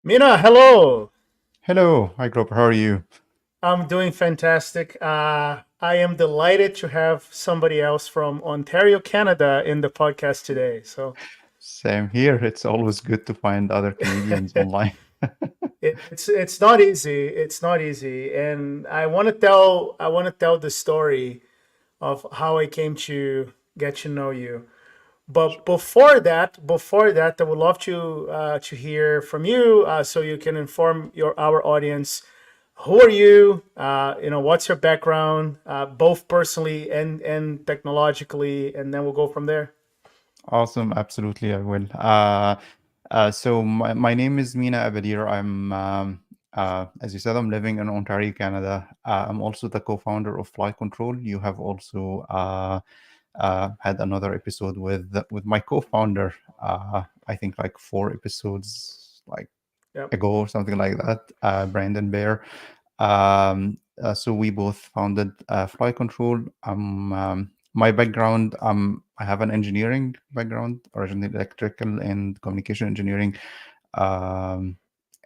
Mina, hello. Hello, hi Groper, how are you? I'm doing fantastic. I am delighted to have somebody else from Ontario, Canada, in the podcast today. So Same here. It's always good to find other Canadians online. it's not easy. It's not easy, and I want to tell the story of how I came to get to know you. But before that, I would love to hear from you, so you can inform our audience. Who are you? What's your background, both personally and technologically, and then we'll go from there. Awesome, absolutely, I will. So my name is Mina Abadir. As you said, I'm living in Ontario, Canada. I'm also the co-founder of Flightcontrol. You have also had another episode with my co-founder. I think like 4 episodes Yep. ago or something like that. Brandon Bear. So we both founded Flight Control. My background, I have an engineering background, originally electrical and communication engineering. Um,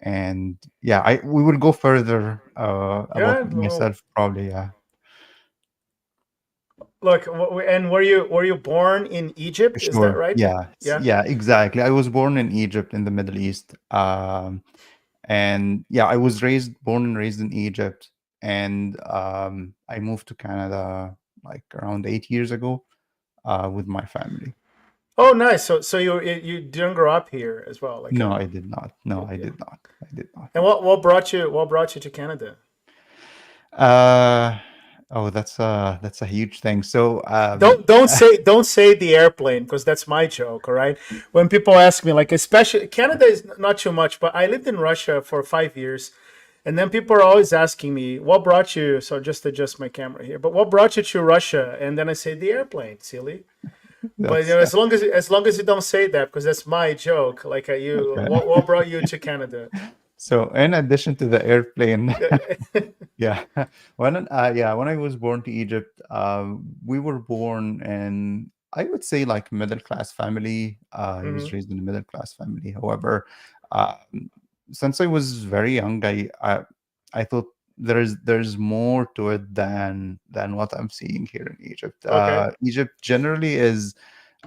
and yeah, we will go further about Yeah. Well, myself probably. Yeah, look, and were you born in Egypt? Is that sure. right? Yeah, Yeah. yeah, exactly. I was born in Egypt in the Middle East. And yeah, I was born and raised in Egypt, and I moved to Canada like around 8 years ago with my family. Oh, nice. So you didn't grow up here as well, like No, I did not. No, I yeah. did not. I did not. And what brought you to Canada? Uh, oh, that's a huge thing. So, Don't say the airplane, because that's my joke. All right. When people ask me, like, especially Canada is not too much, but I lived in Russia for 5 years, and then people are always asking me, "What brought you?" So just adjust my camera here. But what brought you to Russia? And then I say the airplane, silly. But that's as long as you don't say that, because that's my joke. Like, you, okay. what brought you to Canada? So, in addition to the airplane, Yeah. yeah, when I was born to Egypt, we were born in, I would say, like middle class family. I was Hmm. raised in a middle class family. However, um, since I was very young, I thought there's more to it than what I'm seeing here in Egypt. Okay. Egypt generally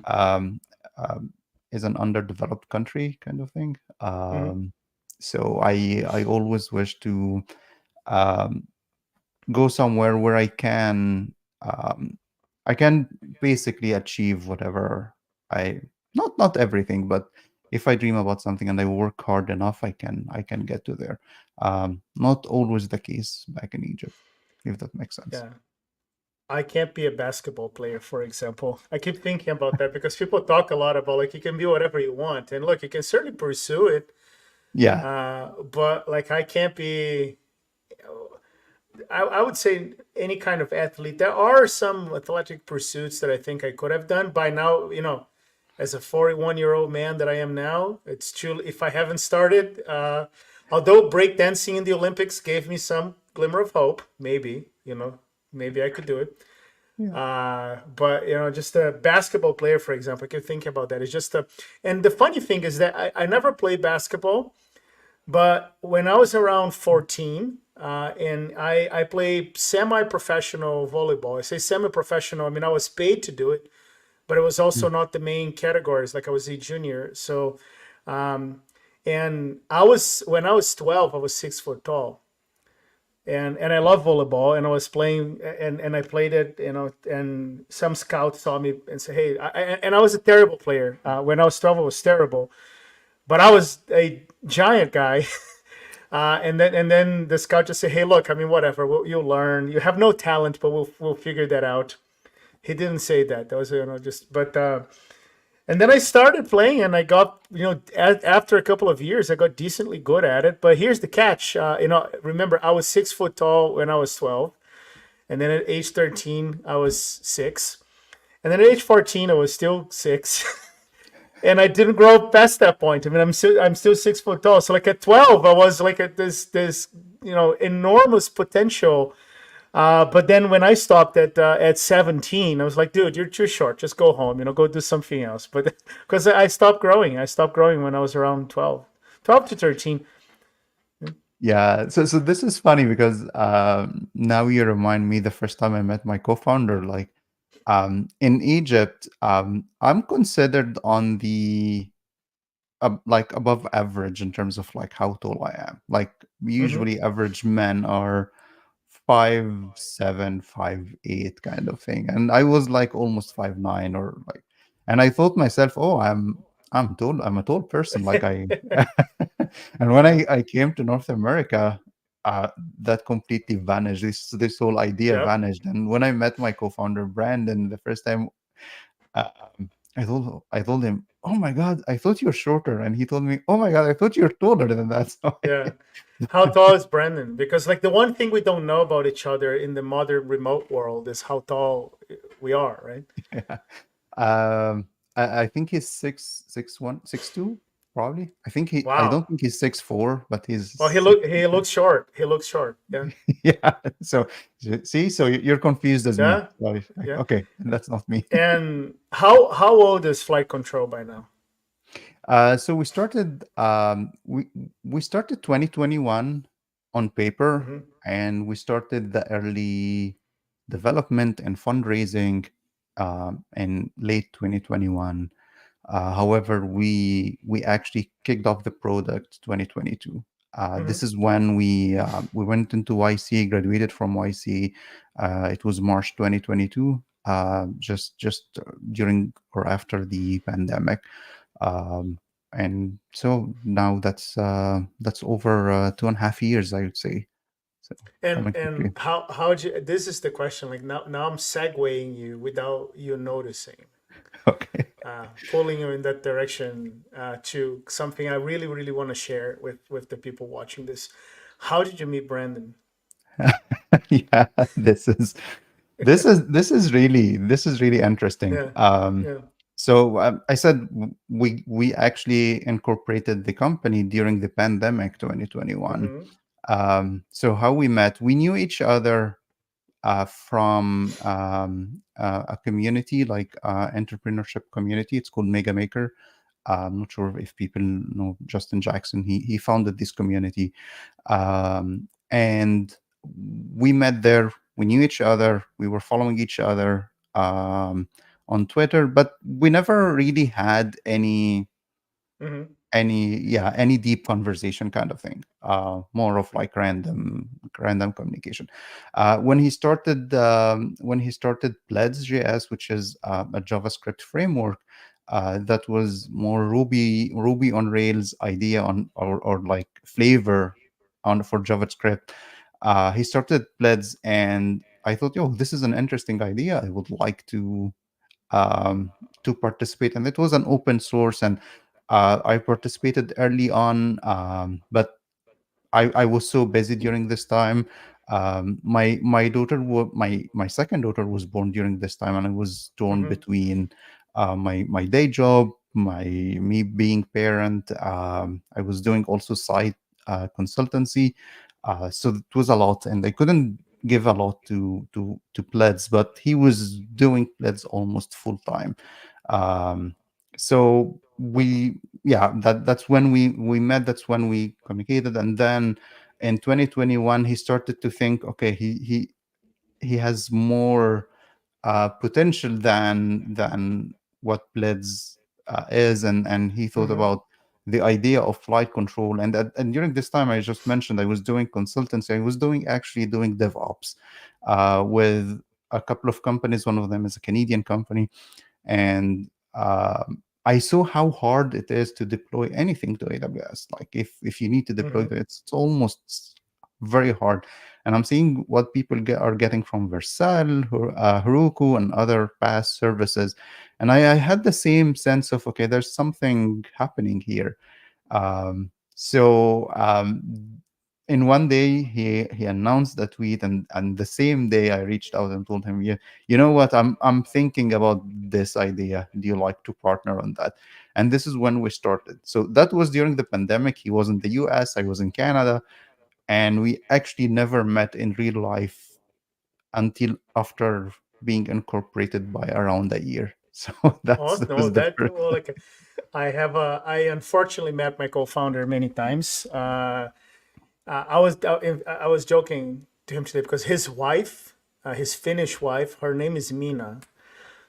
um, um, is an underdeveloped country kind of thing. Hmm. So I always wish to um, go somewhere where um, I can basically achieve whatever I not everything, but if I dream about something and I work hard enough, I can get to there. Not always the case back in Egypt, if that makes sense. Yeah. I can't be a basketball player, for example. I keep thinking about that because people talk a lot about, like, you can be whatever you want, and look, you can certainly pursue it. Yeah. But like, I can't be. I would say any kind of athlete. There are some athletic pursuits that I think I could have done by now. As a 41-year-old man that I am now, it's true. If I haven't started, although breakdancing in the Olympics gave me some glimmer of hope, maybe I could do it. Yeah. But just a basketball player, for example, I keep thinking about that. It's just a, and the funny thing is that I never played basketball, but when I was around 14, and I play semi-professional volleyball. I say semi-professional. I mean, I was paid to do it, but it was also not the main categories. Like, I was a junior, so um, and when I was 12, I was 6 foot tall, and I love volleyball, and I was playing, and I played it, and some scouts saw me and said, "Hey," and I was a terrible player. When I was 12, I was terrible, but I was a giant guy. And then the scout just said, "Hey, look, I mean, whatever, you'll learn. You have no talent, but we'll figure that out." He didn't say that. That was, just, but and then I started playing, and I got, after a couple of years, I got decently good at it. But here's the catch. Remember, I was 6 foot tall when I was 12, and then at age 13, I was 6, and then at age 14, I was still 6. And I didn't grow up past that point. I mean, I'm still 6 foot tall. So like at 12, I was like at this enormous potential. But then when I stopped at 17, I was like, dude, you're too short. Just go home. Go do something else. But because I stopped growing when I was around 12 to 13. Yeah, so this is funny because now you remind me the first time I met my co-founder. Like in Egypt, I'm considered on the like above average in terms of like how tall I am. Like Hmm. usually average men are 5'7", 5'8" kind of thing, and I was like almost 5'9" or like, and I thought myself, oh, I'm tall. I'm a tall person. Like I, and when Yeah, I came to North America, uh, that completely vanished. This whole idea yeah, vanished. And when I met my co-founder Brandon the first time, I told him, "Oh my God, I thought you're shorter," and he told me, "Oh my God, I thought you're taller than that." So yeah. How tall is Brandon? Because like the one thing we don't know about each other in the modern remote world is how tall we are, right? yeah. I think he's 6'1", 6'2", probably. I don't Wow. think he's 6'4", but he's Well, six. he looks short. He looks short. Yeah, Yeah. See, so you're confused as me. yeah, So, yeah. okay, that's not me. And how old is Flight Control by now? So we started 2021 on paper, Hmm. and we started the early development and fundraising in late 2021. However, we actually kicked off the product 2022. Hmm. This is when we went into YC, graduated from YC. It was March 2022, just during or after the pandemic. Um, and so now that's over 2.5 years, I would say. So coming And quickly. how'd you? This is the question. Like now I'm segueing you without you noticing, Okay. pulling you in that direction to something I really want to share with the people watching this. How did you meet Brandon? Yeah, this is really interesting. Yeah, yeah. So I said we actually incorporated the company during the pandemic 2021. Hmm. So how we met, we knew each other from a community like entrepreneurship community. It's called Mega Maker. I'm not sure if people know Justin Jackson. He founded this community, and we met there. We knew each other. We were following each other on Twitter, but we never really had Hmm. any deep conversation kind of thing. More of like random communication. When he started Pledge.js, which is a JavaScript framework, that was more Ruby on Rails idea on, or like flavor on for JavaScript. He started Pledge, and I thought, yo, this is an interesting idea. I would like um, to participate, and it was an open source, and I participated early on, but I was so busy during this time. My second daughter was born during this time, and I was torn Hmm. between my day job, me being parent. I was doing also side consultancy, so it was a lot, and I couldn't give a lot to Pleds, but he was doing Pleds almost full time. So that's when we met. That's when we communicated, and then in 2021 he started to think, okay, he has more potential than what Bleds is, and he thought Hmm. about the idea of flight control. And during this time, I just mentioned I was doing consultancy. I was doing DevOps with a couple of companies. One of them is a Canadian company, and I saw how hard it is to deploy anything to AWS. Like if you need to deploy Hmm. it's almost very hard. And I'm seeing what people are getting from Vercel, Heroku, and other PaaS services. And I had the same sense of, okay, there's something happening here. In one day he announced a tweet, and the same day I reached out and told him, yeah, you know what, I'm thinking about this idea. Do you like to partner on that? And this is when we started. So that was during the pandemic. He was in the US, I was in Canada, and we actually never met in real life until after being incorporated by around a year. So Oh that no, was the that first. well, like I unfortunately met my co-founder many times. I was joking to him today because his wife, his Finnish wife, her name is Mina.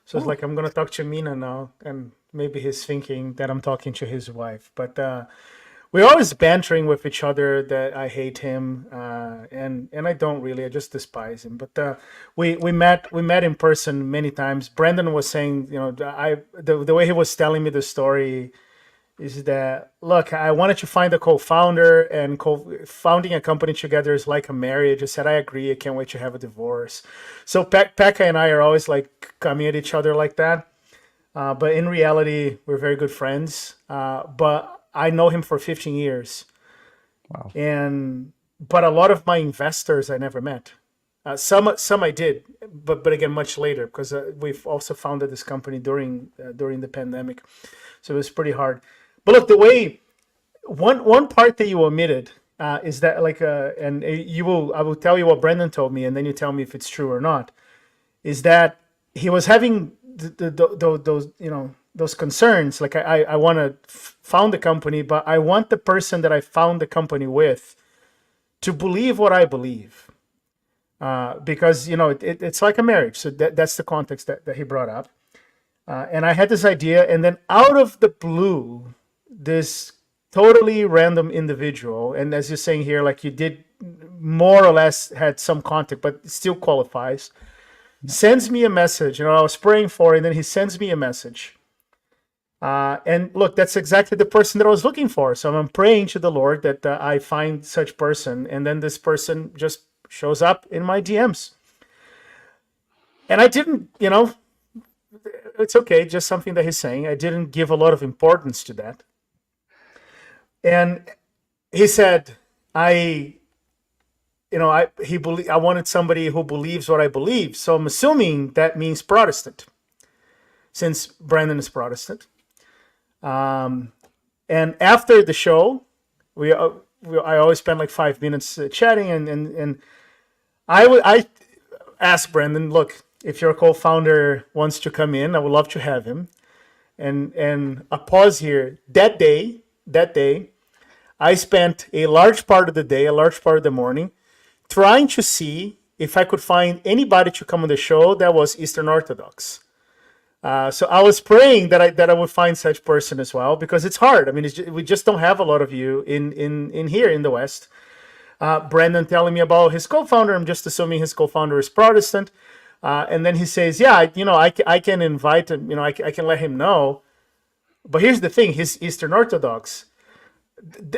So it's Oh, like I'm gonna talk to Mina now, and maybe he's thinking that I'm talking to his wife. But we're always bantering with each other that I hate him, and I don't really. I just despise him. But we met in person many times. Brandon was saying, the way he was telling me the story is that, look, I wanted to find a co-founder, and founding a company together is like a marriage. I said I agree. I can't wait to have a divorce. So Pekka and I are always like coming at each other like that. But in reality, we're very good friends. But I know him for 15 years, wow. and but a lot of my investors I never met. Some I did, but again much later, because we've also founded this company during the pandemic, so it was pretty hard. But look, the way one part that you omitted is that, like, and you will I will tell you what Brendan told me, and then you tell me if it's true or not. Is that he was having those those concerns, like I want to found the company, but I want the person that I found the company with to believe what I believe, because it's like a marriage. So that's the context that he brought up, and I had this idea, and then out of the blue, this totally random individual, and as you're saying here, like you did more or less had some contact, but it still qualifies, Yeah. sends me a message. I was praying for it, and then he sends me a message. And look, that's exactly the person that I was looking for. So I'm praying to the Lord that I find such person, and then this person just shows up in my DMs. And I didn't, it's okay, just something that he's saying. I didn't give a lot of importance to that. And he said, I, I wanted somebody who believes what I believe. So I'm assuming that means Protestant, since Brandon is Protestant. And after the show, I always spend like 5 minutes chatting, and I asked Brandon, look, if your co-founder wants to come in, I would love to have him. And a pause here. That day, I spent a large part of the day, a large part of the morning, trying to see if I could find anybody to come on the show that was Eastern Orthodox. So I was praying that I would find such person as well, because it's hard. I mean, we just don't have a lot of you in here in the West. Brandon telling me about his co-founder. I'm just assuming his co-founder is Protestant, and then he says, "Yeah, I can invite him. I can let him know." But here's the thing: he's Eastern Orthodox,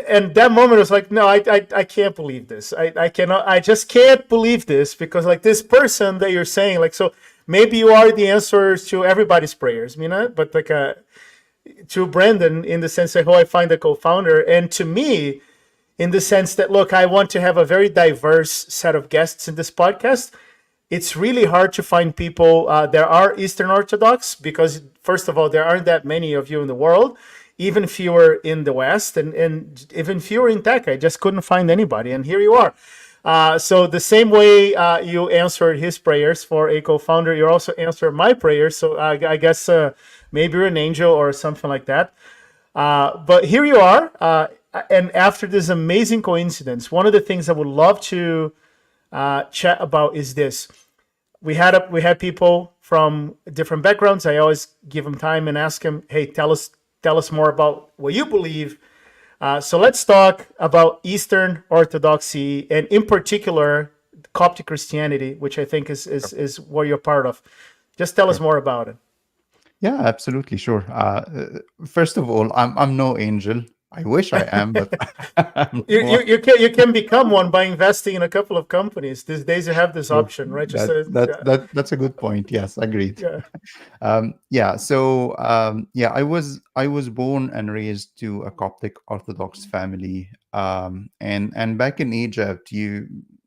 and that moment was like, no, I can't believe this. I cannot. I just can't believe this, because like this person that you're saying, like, so maybe you are the answer to everybody's prayers, Mina, but like to Brandon in the sense that, oh, I find a co-founder, and to me in the sense that, look, I want to have a very diverse set of guests in this podcast. It's really hard to find people. There are Eastern Orthodox, because first of all, there aren't that many of you in the world, even fewer in the West, and even fewer in tech. I just couldn't find anybody, and here you are. So the same way you answered his prayers for a co-founder, you also answered my prayers. So I guess maybe you're an angel or something like that. But here you are. And after this amazing coincidence, one of the things I would love to chat about is this. We had people from different backgrounds. I always give them time and ask them, hey, tell us more about what you believe. So let's talk about Eastern Orthodoxy, and in particular Coptic Christianity, which I think is what you're part of. Just tell us Sure. more about it. Yeah, absolutely, sure. First of all, I'm no angel. I wish I am, but I'm more. You can become one by investing in a couple of companies. These days you have this True. option, right? Just That's a good point. Yes, agreed. yeah. Yeah, so yeah, I was born and raised to a Coptic Orthodox family, and back in Egypt,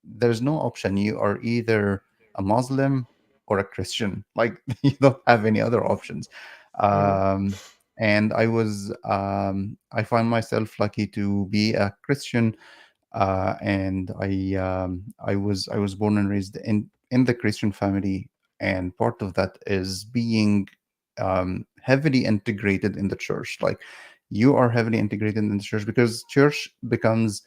there's no option. You are either a Muslim or a Christian. Like you don't have any other options. Mhm. Um, and I find myself lucky to be a Christian, and I was born and raised in the Christian family, and part of that is being heavily integrated in the church. Like you are heavily integrated in the church because church becomes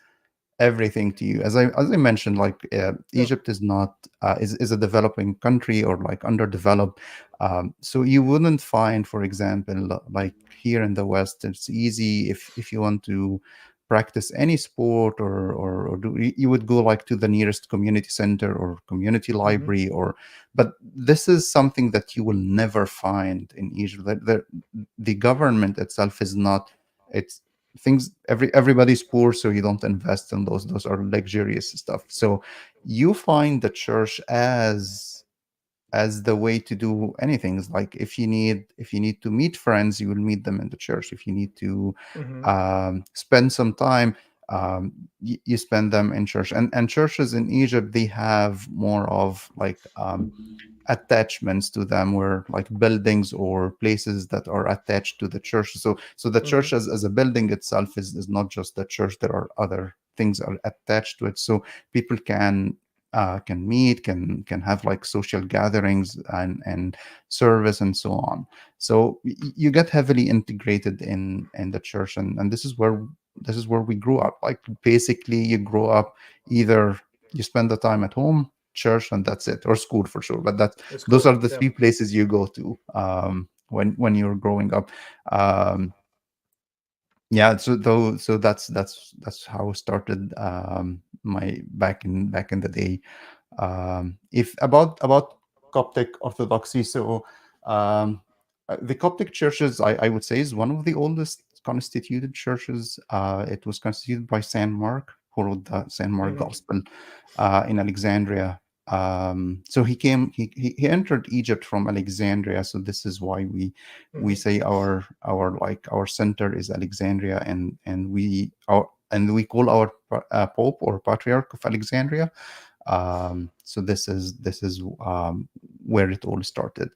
everything to you. As I mentioned, like Yeah. Egypt is not is a developing country or like underdeveloped. So you wouldn't find, for example, like here in the West, it's easy if you want to practice any sport or do you would go like to the nearest community center or community Hmm. library or but this is something that you will never find in Egypt. The government itself is not it's things everybody's poor, so you don't invest in those are luxurious stuff. So you find the church as the way to do anything. It's like if you need to meet friends, you will meet them in the church. If you need to Hmm. spend some time, you spend them in church. And churches in Egypt, they have more of like attachments to them, where like buildings or places that are attached to the church. So the Hmm. church as a building itself is not just the church. There are other things are attached to it, so people can meet, can have like social gatherings and service and so on. So you get heavily integrated in the church, and this is where we grew up. Like basically you grow up, either you spend the time at home, church, and that's it, or school for sure. But that's It's those are cool. the Yeah. three places you go to when you're growing up. um yeah, so that's how it started, my back in the day. If about Coptic Orthodoxy, so um, the Coptic churches, I would say, is one of the oldest constituted churches. It was constituted by Saint Mark, who wrote the Saint Mark Hmm. Gospel in Alexandria. So he entered Egypt from Alexandria. So this is why we Hmm. say our center is Alexandria, and we call our Pope or Patriarch of Alexandria. So this is where it all started.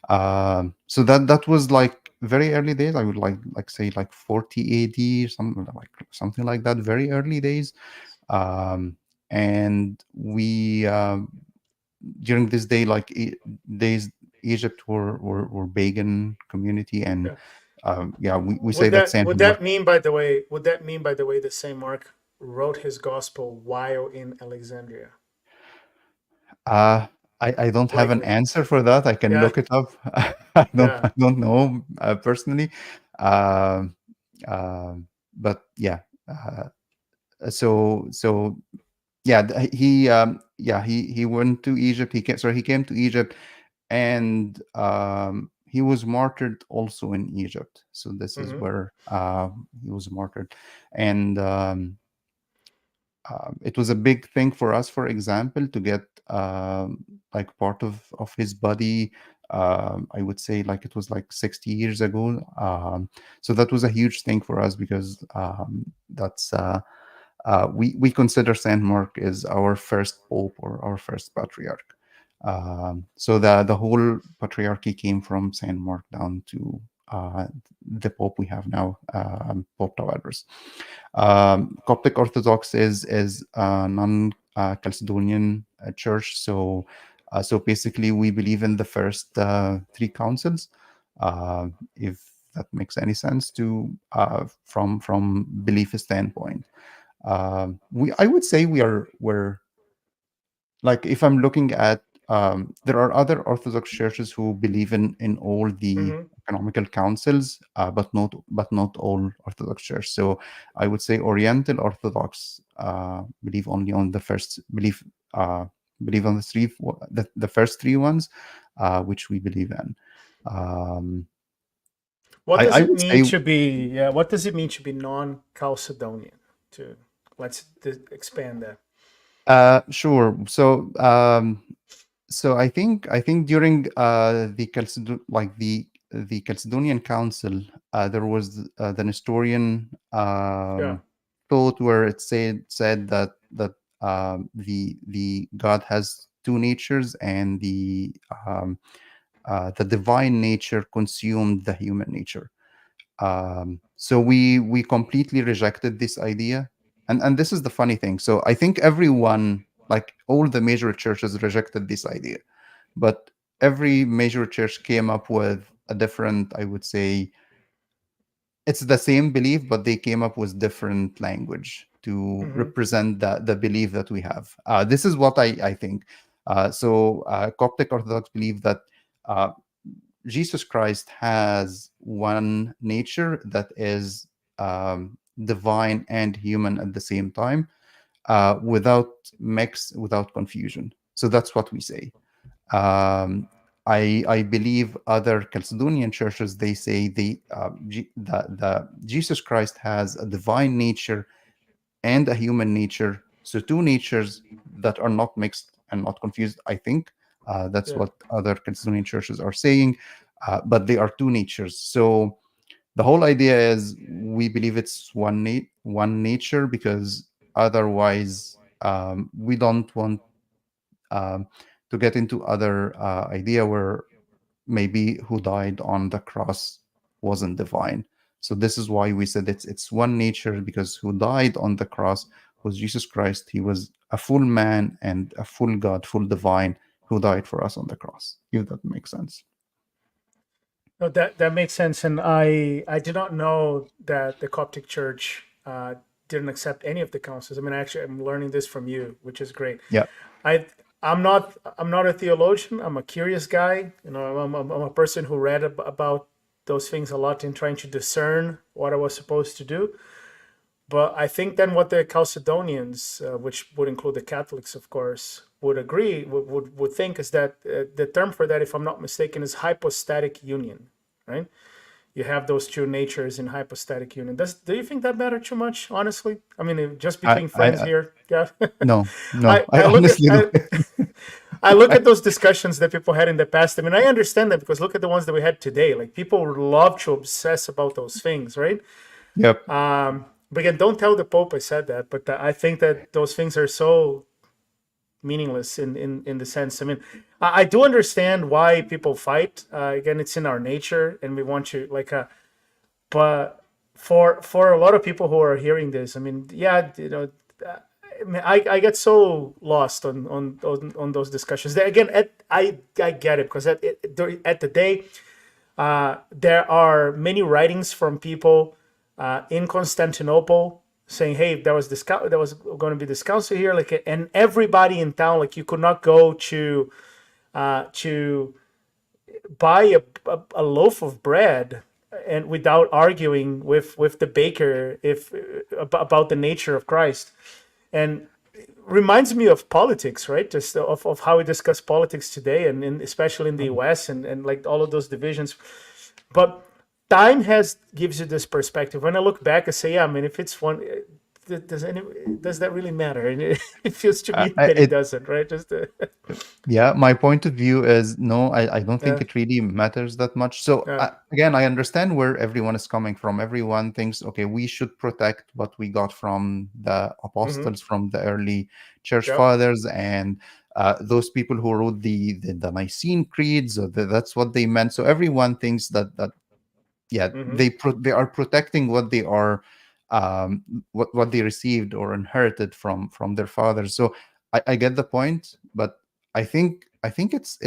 So that was like very early days. I would like say like 40 AD, something like that. Very early days. Um, and we during this day like days, Egypt were pagan community, and Yeah. yeah, we say that Saint Would that Mark. mean, by the way, would that mean, by the way, that Saint Mark wrote his gospel while in Alexandria? Uh, I don't have an Likely. answer for that. I can Yeah. look it up. I don't Yeah. I don't know personally. Um, but yeah. So yeah, he went to Egypt. He came to Egypt, and he was martyred also in Egypt. So this is Hmm. where he was martyred, and it was a big thing for us, for example, to get like part of his body. I would say like it was like 60 years ago. So that was a huge thing for us, because that's we consider Saint Mark is our first pope or our first patriarch. So the whole patriarchy came from Saint Mark down to the pope we have now, Pope Tawadros. Coptic Orthodox is a non-Chalcedonian church. So basically, we believe in the first three councils. If that makes any sense to from belief standpoint, I would say we're like, if I'm looking at, there are other Orthodox churches who believe in all the Hmm. economical councils, but not all Orthodox church. So I would say Oriental Orthodox believe only on the first believe on the first three ones, which we believe in. Um, What does I it would mean say to be? Yeah. What does it mean to be non-Chalcedonian? To let's expand that. sure. So I think during the Chalcedonian Council, there was the Nestorian Yeah. thought, where it said that the God has two natures, and the divine nature consumed the human nature. So we completely rejected this idea, and this is the funny thing. So I think everyone, like all the major churches, rejected this idea, but every major church came up with a different, I would say, it's the same belief, but they came up with different language to Hmm. represent the belief that we have. This is what I think. Coptic Orthodox believe that uh, Jesus Christ has one nature that is divine and human at the same time, without without confusion. So that's what we say. Um, I believe other Chalcedonian churches, they say the Jesus Christ has a divine nature and a human nature, so two natures that are not mixed and not confused. I think that's Yeah. what other Chalcedonian churches are saying, but they are two natures. So the whole idea is we believe it's one nature, because otherwise we don't want um, to get into other idea where maybe who died on the cross wasn't divine. So this is why we said it's one nature, because who died on the cross was Jesus Christ. He was a full man and a full God, full divine, who died for us on the cross. If that makes sense. No, that makes sense, and I did not know that the Coptic Church didn't accept any of the councils. I mean, actually, I'm learning this from you, which is great. Yeah. I I'm not a theologian. I'm a curious guy. You know, I'm a person who read about those things a lot in trying to discern what I was supposed to do. But I think then what the Chalcedonians, which would include the Catholics, of course, would agree, would think is that the term for that, if I'm not mistaken, is hypostatic union, right? You have those two natures in hypostatic union. Do you think that matter too much, honestly? I mean, just between friends I here, yeah. No, no, I I I look at honestly don't. I look at those discussions that people had in the past. I mean, I understand that because look at the ones that we had today. Like people love to obsess about those things, right? Yep. But again, don't tell the Pope I said that. But I think that those things are so meaningless in the sense. I mean, I do understand why people fight. Again, it's in our nature, and we want to like. But for a lot of people who are hearing this, I mean, yeah, you know, I mean, I get so lost on those discussions. Again, I get it because at the day, there are many writings from people in Constantinople saying, "Hey, there was going to be this council here," like, and everybody in town, like, you could not go to buy a loaf of bread and without arguing with the baker if about the nature of Christ. And reminds me of politics, right? Just of how we discuss politics today, and especially in the US, and like all of those divisions. But time has gives you this perspective. When I look back, I say, yeah, I mean, if it's one, does that really matter? And it feels to me that it It doesn't, right? Just Yeah, my point of view is no, I don't think yeah, it really matters that much. So yeah, again, I understand where everyone is coming from. Everyone thinks, okay, we should protect what we got from the mm-hmm, apostles, from the early church yep, fathers, and those people who wrote the Nicene creeds. Or that's what they meant. So everyone thinks that yeah, mm-hmm, they are protecting what they are, um what they received or inherited from their fathers. So I get the point, but I think it's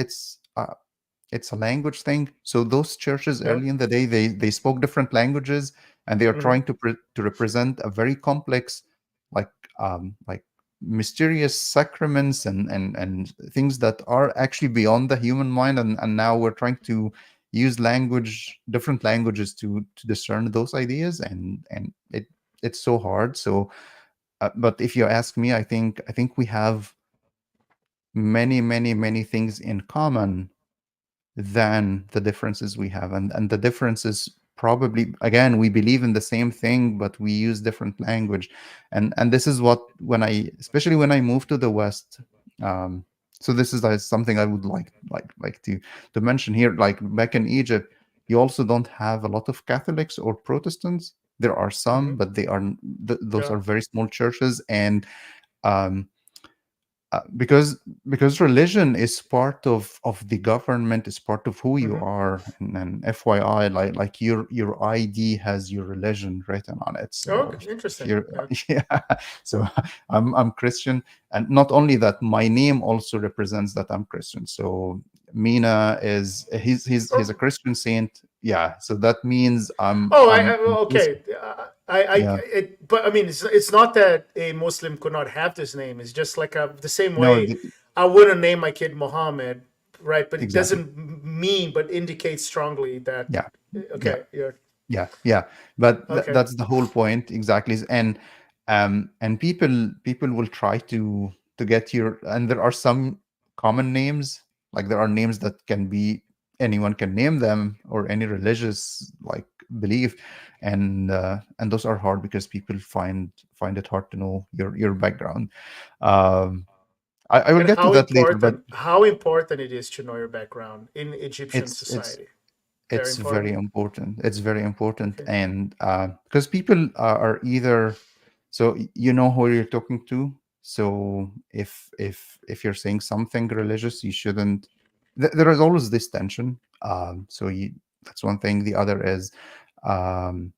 a language thing. So those churches yep, early in the day, they spoke different languages, and they are mm-hmm, trying to represent a very complex, like like mysterious sacraments and things that are actually beyond the human mind. And now we're trying to use different languages to discern those ideas, and it's so hard. So but if you ask me, I think we have many things in common than the differences we have. And the differences, probably, again, we believe in the same thing, but we use different language. And this is what, when I especially when I moved to the West, um so this is something I would like to mention here. Like back in Egypt, you also don't have a lot of Catholics or Protestants. There are mm-hmm, some, but those yeah, are very small churches. And um because religion is part of the government, is part of who you mm-hmm. are. And FYI, like your ID has your religion written on it. Oh, So okay, if interesting. you're Yeah. yeah, so I'm Christian. And not only that, my name also represents that I'm Christian. So Mina is he's a Oh, Christian saint. Yeah, so that means oh, I'm okay. Christian. Yeah. But I mean, it's not that a Muslim could not have this name. It's just like the same No, way I wouldn't name my kid Mohammed, right? But it exactly. doesn't mean, but indicates strongly that, Yeah. Yeah. okay, yeah, Yeah, but okay, that's the whole point exactly. And people will try to get your, and there are some common names, like there are names that can be, anyone can name them, or any religious like belief, and those are hard because people find it hard to know your background. um I will and get to that later, but how important it is to know your background in Egyptian it's it's society. Very it's very important. important. It's very important, Okay. and because people are either, so you know who you're talking to. So if you're saying something religious, you shouldn't. There is always this tension. So that's one thing. The other is, um,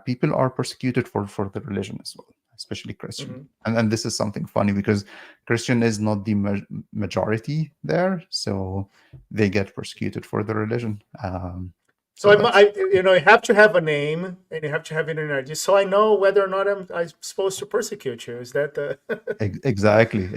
people are persecuted for the religion as well, especially Christian. Hmm. And this is something funny because Christian is not the majority there, so they get persecuted for the religion. So So that's you have to have a name and you have to have it in ID, so I know whether or not I'm supposed to persecute you. Is that the exactly.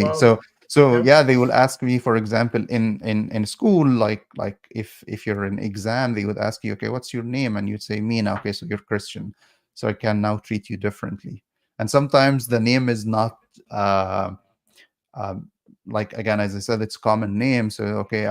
well? So Yeah, yeah, they will ask me, for example, in school, like if you're in exam, they would ask you, okay, what's your name? And you'd say Mina. Okay, so you're Christian, so I can now treat you differently. And sometimes the name is not, uh, um, like, again, as I said, it's common name. So okay,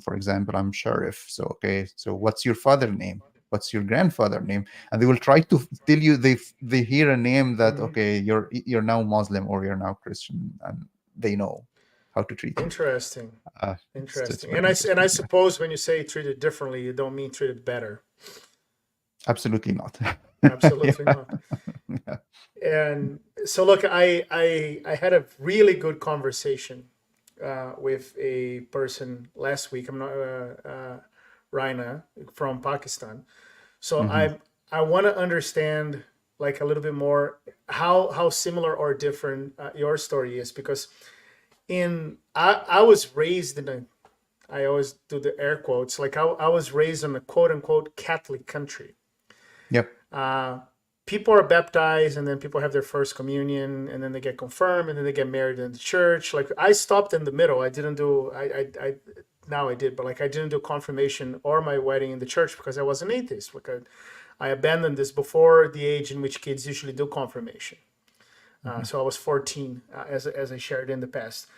for example, I'm Sheriff. So okay, so what's your father name? What's your grandfather name? And they will try to tell you, they hear a name that, hmm, okay, you're now Muslim or you're now Christian, and they know how to treat you. interesting, It's interesting. very And I interesting. Yeah, suppose when you say treated differently, you don't mean treated better. absolutely not. Absolutely Yeah. not. And so look, I had a really good conversation with a person last week. I'm not Raina from Pakistan. So Hmm. I want to understand like a little bit more how similar or different your story is, because I was raised in a, I always do the air quotes, like I was raised in a quote unquote Catholic country. Yep. uh, People are baptized and then people have their first communion and then they get confirmed and then they get married in the church. Like I stopped in the middle. I didn't do I now I did, but like I didn't do confirmation or my wedding in the church because I was an atheist. Like I abandoned this before the age in which kids usually do confirmation. Hmm. So I was 14, as I shared in the past.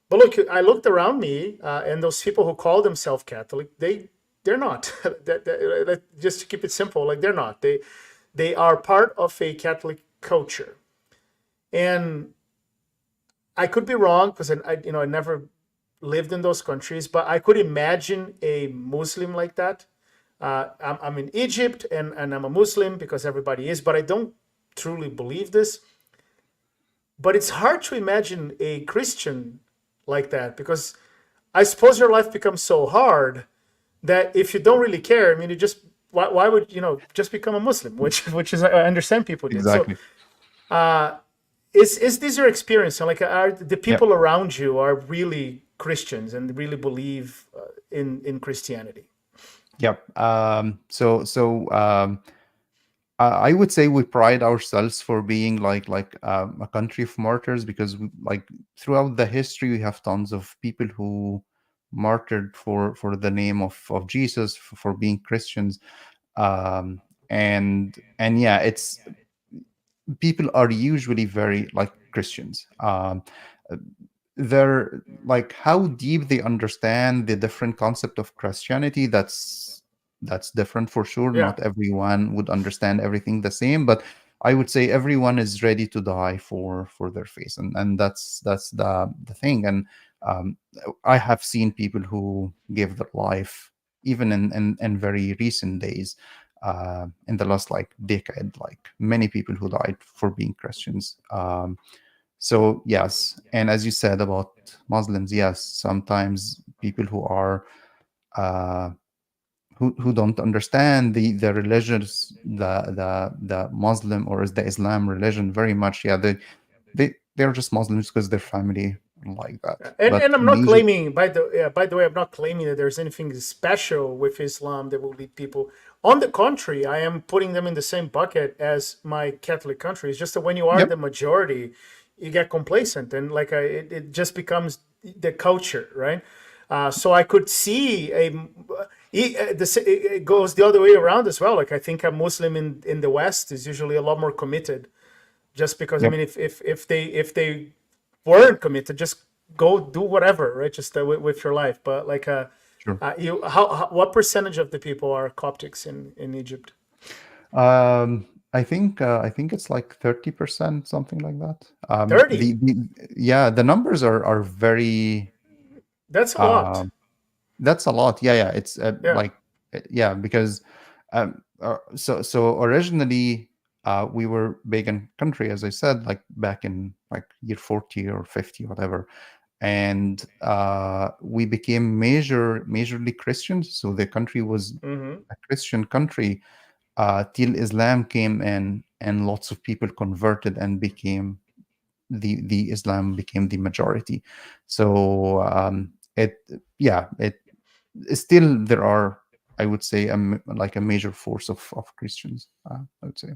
But look, I looked around me, and those people who call themselves Catholic, they're not. Just to keep it simple, like they're not. They are part of a Catholic culture, and I could be wrong because I never lived in those countries, but I could imagine a Muslim like that. I'm in Egypt and I'm a Muslim because everybody is, but I don't truly believe this. But it's hard to imagine a Christian like that because I suppose your life becomes so hard that if you don't really care, I mean, you just why would just become a Muslim, which is I understand people did. So Exactly. is this your experience? So, like, are the Yep. people around you are really Christians and really believe in Christianity? Yep. I would say we pride ourselves for being like a country of martyrs, because like throughout the history we have tons of people who martyred for the name of Jesus, for being Christians. And yeah, it's, people are usually very like Christians. They're like, how deep they understand the different concept of Christianity, that's different for sure. Yeah, Not everyone would understand everything the same, but I would say everyone is ready to die for their faith, and that's the thing. And um, I have seen people who give their life even in very recent days, in the last like decade, like many people who died for being Christians. So yes, and as you said about Muslims, yes, sometimes people who are, uh, who don't understand the religions, the Muslim or the Islam religion very much. Yeah, they're just Muslims because their family like that. And But I'm in not Egypt, claiming, by the way, I'm not claiming that there's anything special with Islam that will lead people. On the contrary, I am putting them in the same bucket as my Catholic country. It's just that when you are yep, the majority, you get complacent, and like it just becomes the culture, right? So I could see it goes the other way around as well. Like I think a Muslim in the West is usually a lot more committed, just because I yep, mean, if they weren't committed, just go do whatever, right? Just with your life. But like, sure. you what percentage of the people are Coptics in Egypt? I think it's like 30%, something like that. 30. Yeah, the numbers are very. That's a lot. Um, that's a lot. Yeah, yeah. It's Yeah. yeah, because so originally we were pagan country, as I said, like back in like year 40 or 50, whatever, and we became majorly Christians. So the country was Mm-hmm. a Christian country till Islam came in, and lots of people converted and became the Islam became the majority. So it yeah it still there are, I would say, like a major force of Christians. I would say.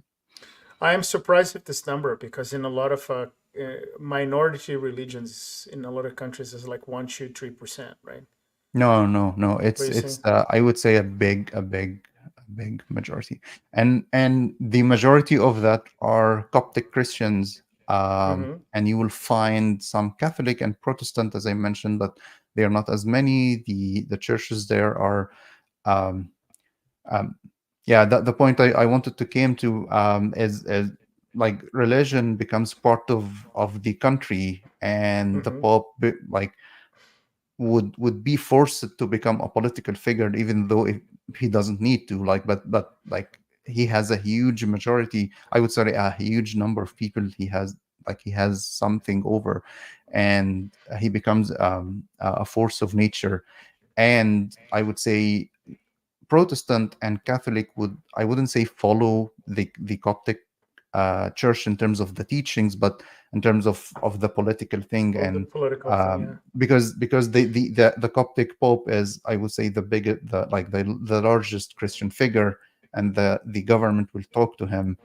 I am surprised at this number because in a lot of minority religions in a lot of countries is like 1, 2, 3%, right? No, no, no. What are you It's saying? I would say a big majority, and the majority of that are Coptic Christians. Mm-hmm. And you will find some Catholic and Protestant, as I mentioned, but they are not as many. The churches there are, um, um, yeah. The point I wanted to came to is like religion becomes part of the country, and the Mm-hmm. Pope like would be forced to become a political figure, even though he doesn't need to, like, but like he has a huge majority, I would say a huge number of people he has something over, and he becomes a force of nature. And I would say Protestant and Catholic I wouldn't say follow the Coptic church in terms of the teachings, but in terms of the political thing. Well, the And political thing, yeah. because the Coptic Pope is, I would say, the biggest, the largest Christian figure, and the government will talk to him,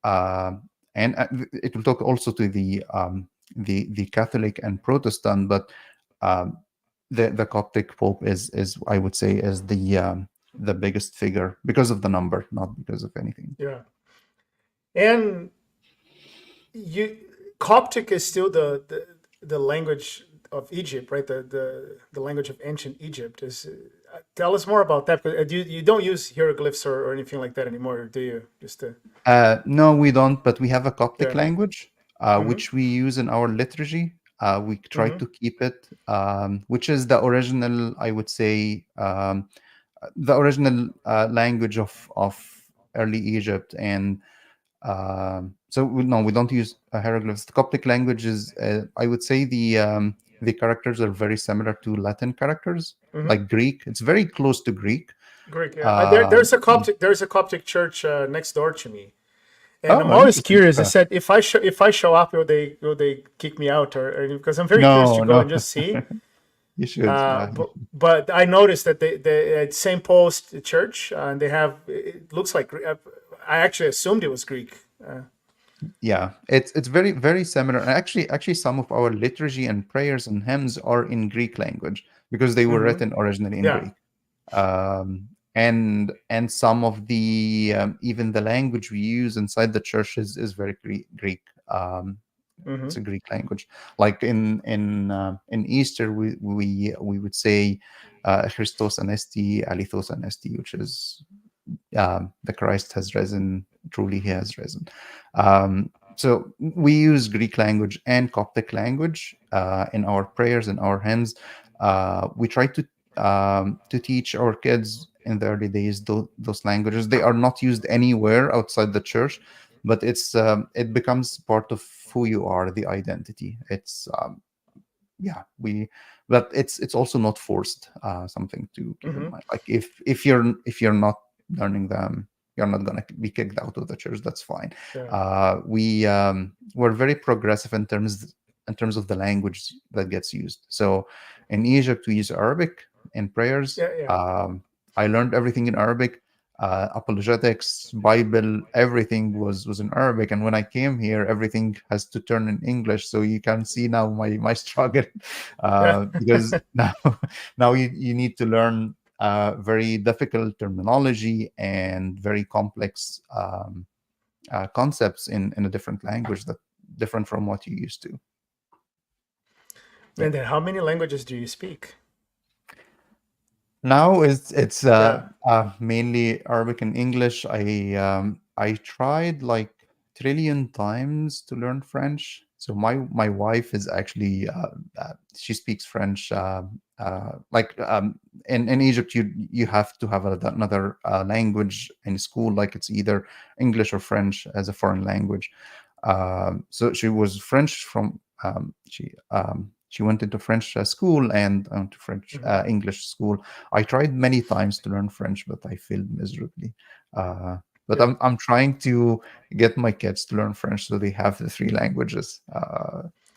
uh, and it will talk also to the Catholic and Protestant, but um, the Coptic Pope is, I would say, is the biggest figure because of the number, not because of anything. Yeah. And you Coptic is still the language of Egypt, right? The language of ancient Egypt is. Tell us more about that. But you don't use hieroglyphs or anything like that anymore, do you? Just No, we don't, but we have a Coptic yeah. language, Mm-hmm. which we use in our liturgy. We try Mm-hmm. to keep it, which is the original, I would say, the original language of early Egypt. And so no, we don't use hieroglyphs. The Coptic language is, I would say, the characters are very similar to Latin characters, Mm-hmm. like Greek. It's very close to Greek. Greek. Yeah. Uh, There's a Coptic church next door to me, and I'm oh, always interesting. curious. I said if I show up, will they kick me out or because I'm very curious to No, go no, and just see. you should. Yeah, you should. But I noticed that the at St. Paul's Church and they have it looks like I actually assumed it was Greek. Yeah, it's very similar. And actually, some of our liturgy and prayers and hymns are in Greek language because they were Hmm. written originally in Yeah. Greek. And some of the even the language we use inside the church is very Greek. It's a Hmm. Greek language. Like in Easter, we would say Christos Anesti, Alithos Anesti, which is the Christ has risen, truly he has risen. So we use Greek language and Coptic language in our prayers and our hymns. We try to teach our kids in the early days those languages. They are not used anywhere outside the church, but it becomes part of who you are, the identity. It's yeah we But it's also not forced, something to keep in Hmm. mind. Like if you're not learning them, you're not going to be kicked out of the church. That's fine. Yeah. We're very progressive in terms of the language that gets used. So in Egypt, we use Arabic in prayers. Yeah, yeah. I learned everything in Arabic. Apologetics, Bible, everything was in Arabic. And when I came here, everything has to turn in English. So you can see now my struggle, Yeah. because now you need to learn very difficult terminology and very complex concepts in a different language that different from what you used to. Yeah. And then how many languages do you speak? Now it's Yeah. mainly Arabic and English. I tried like trillion times to learn French. So my wife is actually she speaks French. Like in Egypt, you have to have another language in school. Like it's either English or French as a foreign language. So she was French from she went into French school and to French Hmm. English school. I tried many times to learn French, but I failed miserably. But Yeah. I'm trying to get my kids to learn French so they have the three languages.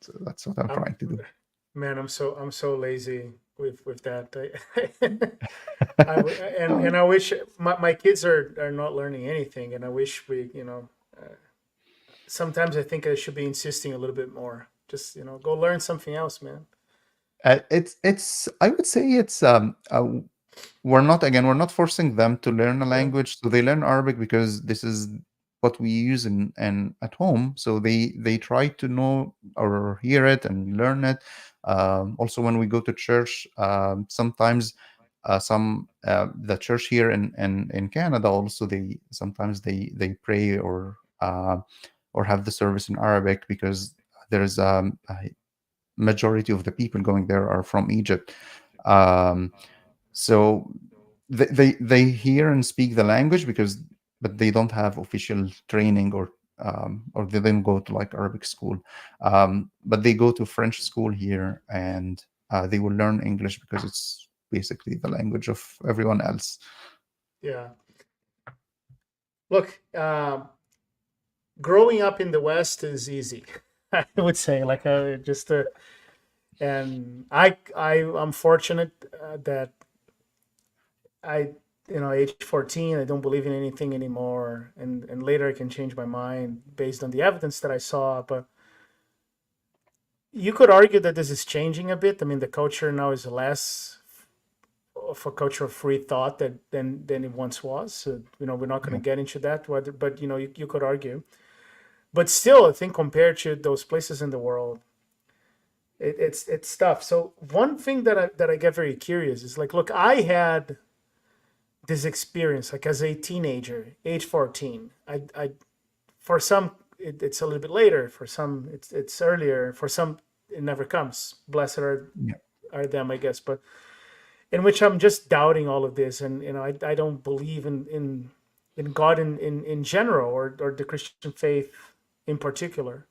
So that's what I'm I'm trying to do. Man, I'm so lazy with that. And I wish my kids are not learning anything, and I wish we, sometimes I think I should be insisting a little bit more. Just, go learn something else, man. It's I would say it's we're not forcing them to learn a Yeah. language, so they learn Arabic because this is what we use in at home, so they try to know or hear it and learn it. Also when we go to church, sometimes some the church here in Canada also, they sometimes they pray or have the service in Arabic because there's a majority of the people going there are from Egypt. Um, so they hear and speak the language because, but they don't have official training or they didn't go to like Arabic school. But they go to French school here, and they will learn English because it's basically the language of everyone else. Yeah. Look, growing up in the West is easy. I would say, like, just and I'm fortunate that I, age 14, I don't believe in anything anymore, and later I can change my mind based on the evidence that I saw. But you could argue that this is changing a bit. I mean, the culture now is less of a culture of free thought than it once was. So, we're not going Yeah. to get into that, whether, but you could argue. But still, I think compared to those places in the world, it's tough. So one thing that I get very curious is like, look, I had this experience like as a teenager, age 14. I For some it's a little bit later. For some it's earlier. For some it never comes. Blessed Yeah. are them, I guess. But in which I'm just doubting all of this, and I don't believe in God in general, or the Christian faith in particular.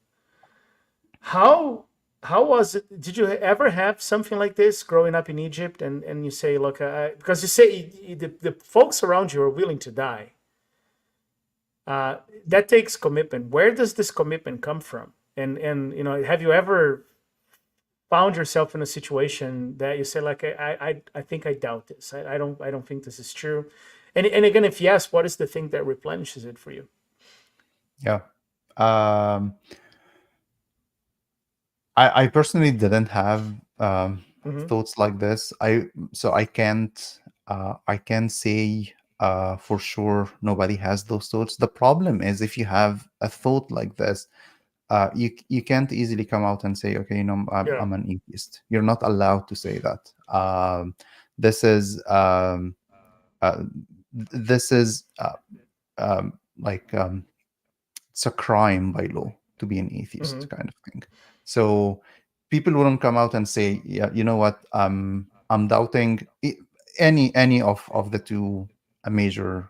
How was it? Did you ever have something like this growing up in Egypt? And you say, look, because you say the folks around you are willing to die. That takes commitment. Where does this commitment come from? And have you ever found yourself in a situation that you say, like, I think I doubt this. I don't think this is true. And again, if yes, what is the thing that replenishes it for you? Yeah. Um, I personally didn't have Hmm. thoughts like this. I can't say for sure nobody has those thoughts. The problem is if you have a thought like this, you can't easily come out and say, okay, Yeah. I'm an atheist. You're not allowed to say that. This is uh, this is like it's a crime by law to be an Hmm. atheist, kind of thing. So people wouldn't come out and say, yeah, you know what, I'm doubting any of the two major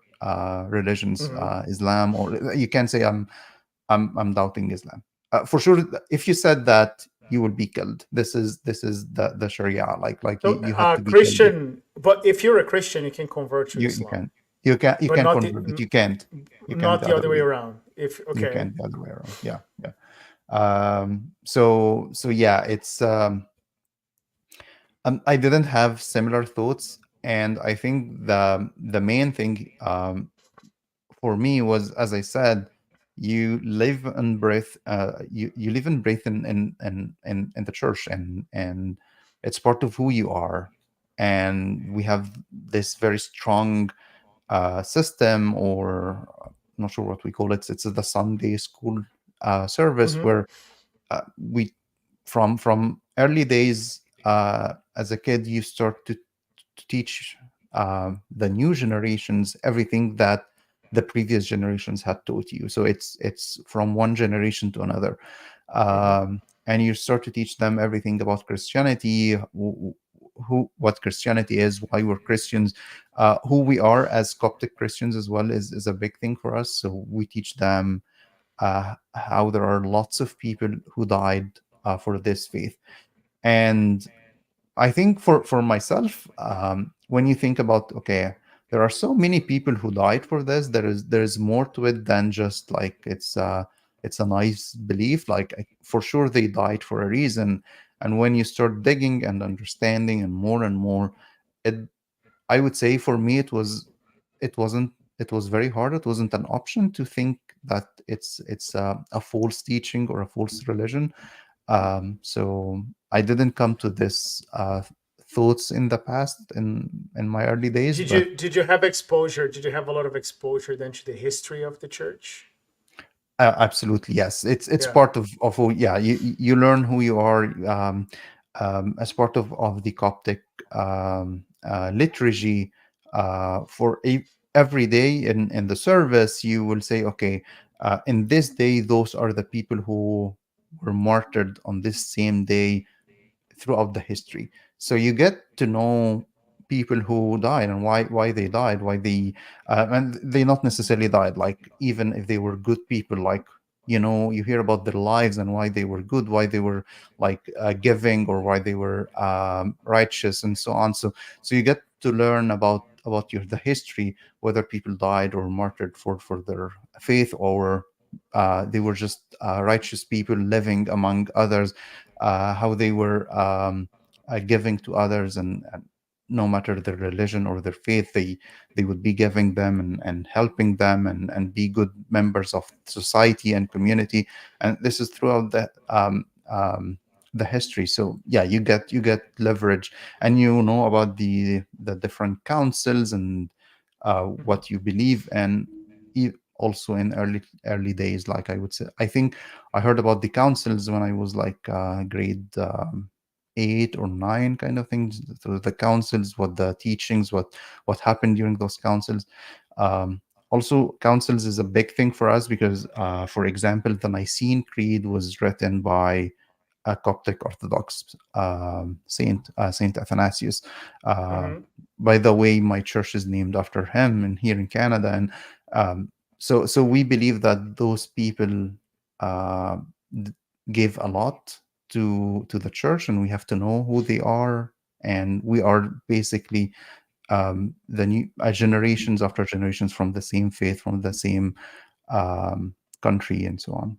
religions, Hmm. Islam, or you can say I'm doubting Islam. For sure, if you said that, you will be killed. This is the Sharia. Like So, you have to be killed. Christian, but if you're a Christian, you can convert to You Islam, can you but can not convert, but you can't not the the other other way way. around. If You okay, can't the other way around. Yeah, yeah. So yeah, it's I didn't have similar thoughts, and I think the main thing for me was, as I said, you live and breathe. You live and breathe in the church, and it's part of who you are. And we have this very strong system, or I'm not sure what we call it. It's the Sunday school service Hmm. where we from early days as a kid you start to teach the new generations everything that the previous generations had taught you. So it's from one generation to another, Hmm. and you start to teach them everything about Christianity, who what Christianity is, why we're Christians, who we are as Coptic Christians as well is a big thing for us. So we teach them how there are lots of people who died for this faith. And I think for myself, when you think about, okay, there are so many people who died for this. There is more to it than just like it's a nice belief. Like for sure they died for a reason. And when you start digging and understanding and more, it I would say for me it was very hard. It wasn't an option to think that it's a false teaching or a false religion. So I didn't come to this thoughts in the past in my early days, but Did you have exposure? Did you have a lot of exposure then to the history of the church? absolutely yes. It's Yeah. part of who. Yeah, you learn who you are as part of the Coptic liturgy. For every day in the service, you will say, okay, in this day, those are the people who were martyred on this same day throughout the history. So you get to know people who died and why they died, why they and they not necessarily died. Like even if they were good people, like you hear about their lives and why they were good, why they were like giving, or why they were righteous, and so on. So you get to learn about the history, whether people died or martyred for their faith, or they were just righteous people living among others, how they were giving to others, and no matter their religion or their faith, they would be giving them and helping them, and be good members of society and community. And this is throughout the history. So yeah, you get leverage, and you know about the different councils, and what you believe. And also in early days, like I would say, I think I heard about the councils when I was like grade 8 or 9, kind of things. So the councils, what the teachings, what happened during those councils. Um, Also, councils is a big thing for us because, for example, the Nicene Creed was written by a Coptic Orthodox Saint Athanasius. Uh, Hmm. by the way, my church is named after him, and here in Canada. And so we believe that those people uh, d- gave a lot to the church, and we have to know who they are. And we are basically the new generations after generations from the same faith, from the same country, and so on.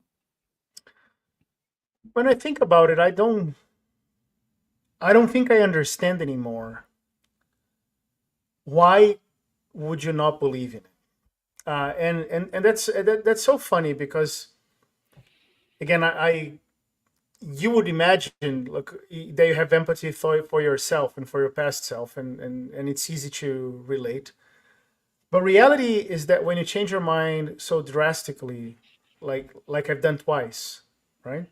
When I think about it, I don't think I understand anymore. Why would you not believe in it? And that's so funny because again, you would imagine look that you have empathy for yourself and for your past self, and it's easy to relate. But reality is that when you change your mind so drastically, like I've done twice, right?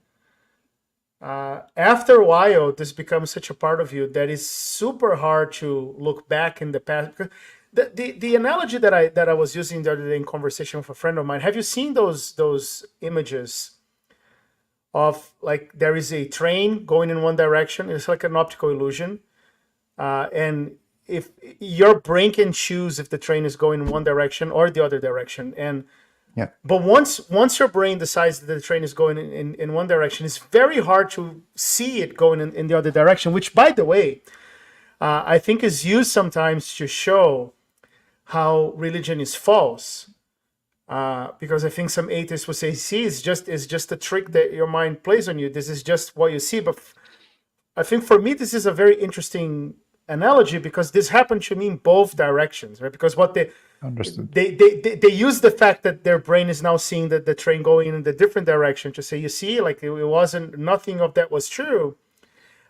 After a while, this becomes such a part of you that is super hard to look back in the past. The analogy that I was using the other day in conversation with a friend of mine. Have you seen those images of like there is a train going in one direction? It's like an optical illusion, and if your brain can choose if the train is going in one direction or the other direction, and Yeah. but once your brain decides that the train is going in one direction, it's very hard to see it going in the other direction, which by the way, I think is used sometimes to show how religion is false. Because I think some atheists would say, "See, it's just a trick that your mind plays on you. This is just what you see." But I think for me, this is a very interesting analogy because this happened to me in both directions, right? Because what Understood. they use the fact that their brain is now seeing the train going in the different direction to say, you see, like it wasn't, nothing of that was true.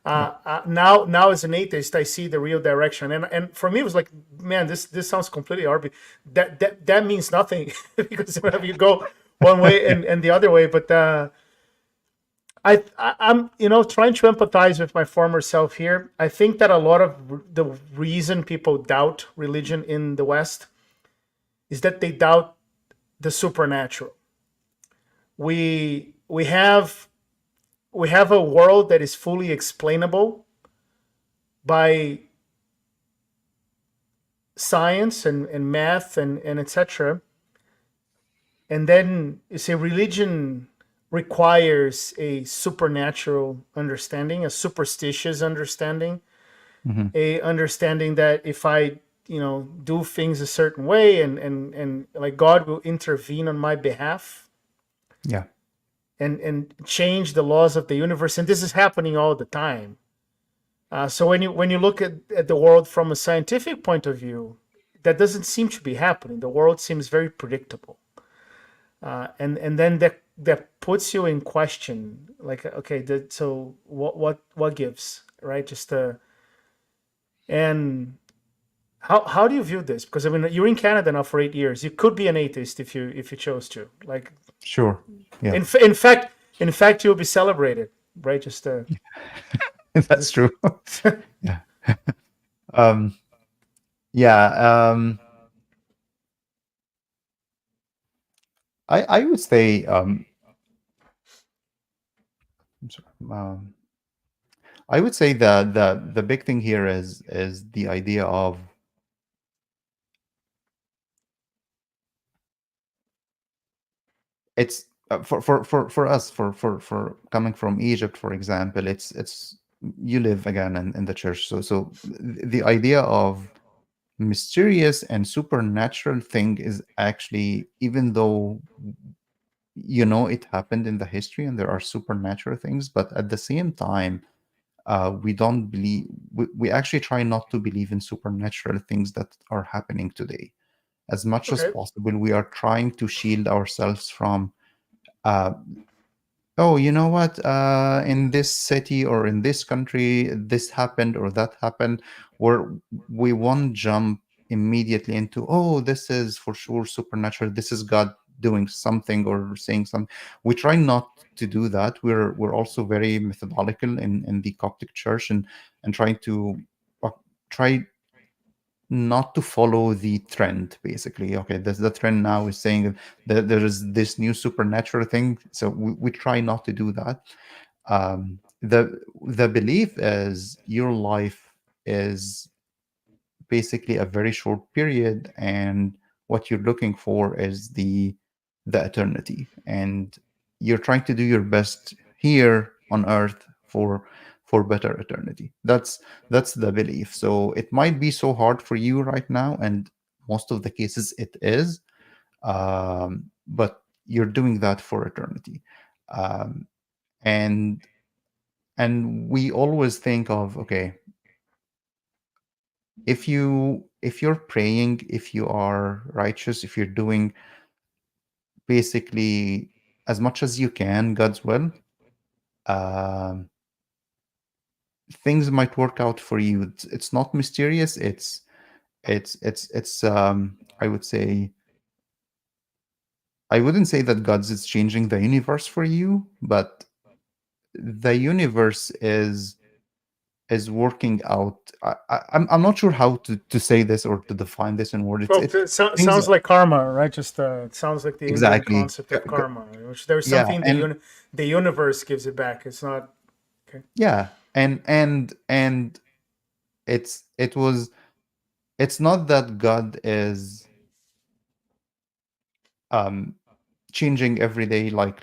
Yeah. Now as an atheist, I see the real direction, and for me it was like, man, this sounds completely arbitrary. That means nothing because whenever you go one way Yeah. and the other way. But I'm trying to empathize with my former self here. I think that a lot of the reason people doubt religion in the West is that they doubt the supernatural. We have a world that is fully explainable by science and math and etc. And then you say religion requires a supernatural understanding, a superstitious understanding, Hmm. a understanding that if I do things a certain way and like God will intervene on my behalf Yeah. and change the laws of the universe, and this is happening all the time. So when you look at the world from a scientific point of view, that doesn't seem to be happening. The world seems very predictable, and then that puts you in question. Like, okay, so what gives, right? And how do you view this? Because I mean, you're in Canada now for 8 years. You could be an atheist if you chose to. Like, Sure. Yeah. in fact, you'll be celebrated, right? That's Just true. Yeah. Um, yeah. I would say I'm sorry, I would say the big thing here is the idea of it's for us for coming from Egypt, for example. It's you live again in the church, so the idea of mysterious and supernatural thing is actually, even though it happened in the history and there are supernatural things, but at the same time we don't believe, we actually try not to believe in supernatural things that are happening today. As much as okay. possible we are trying to shield ourselves from uh, oh, you know what? In this city or in this country, this happened or that happened, where we won't jump immediately into, oh, this is for sure supernatural. This is God doing something or saying something. We try not to do that. We're also very methodical in the Coptic Church, and trying to try not to follow the trend, basically. Okay, the trend now is saying that there is this new supernatural thing, so we try not to do that. The belief is your life is basically a very short period, and what you're looking for is the eternity, and you're trying to do your best here on earth for better eternity. That's the belief. So it might be so hard for you right now, and most of the cases it is, but you're doing that for eternity. um, and and we always think of, okay, if you're praying, if you are righteous, if you're doing basically as much as you can God's will, um, things might work out for you. It's not mysterious. It's I would say, I wouldn't say that God's is changing the universe for you, but the universe is working out. I'm not sure how to say this or to define this in words. Well, Things sounds like karma, right? It sounds like the Indian exactly. concept of karma, which there's Yeah, something and the universe gives it back. It's not okay. yeah, and it was, it's not that God is um changing every day, like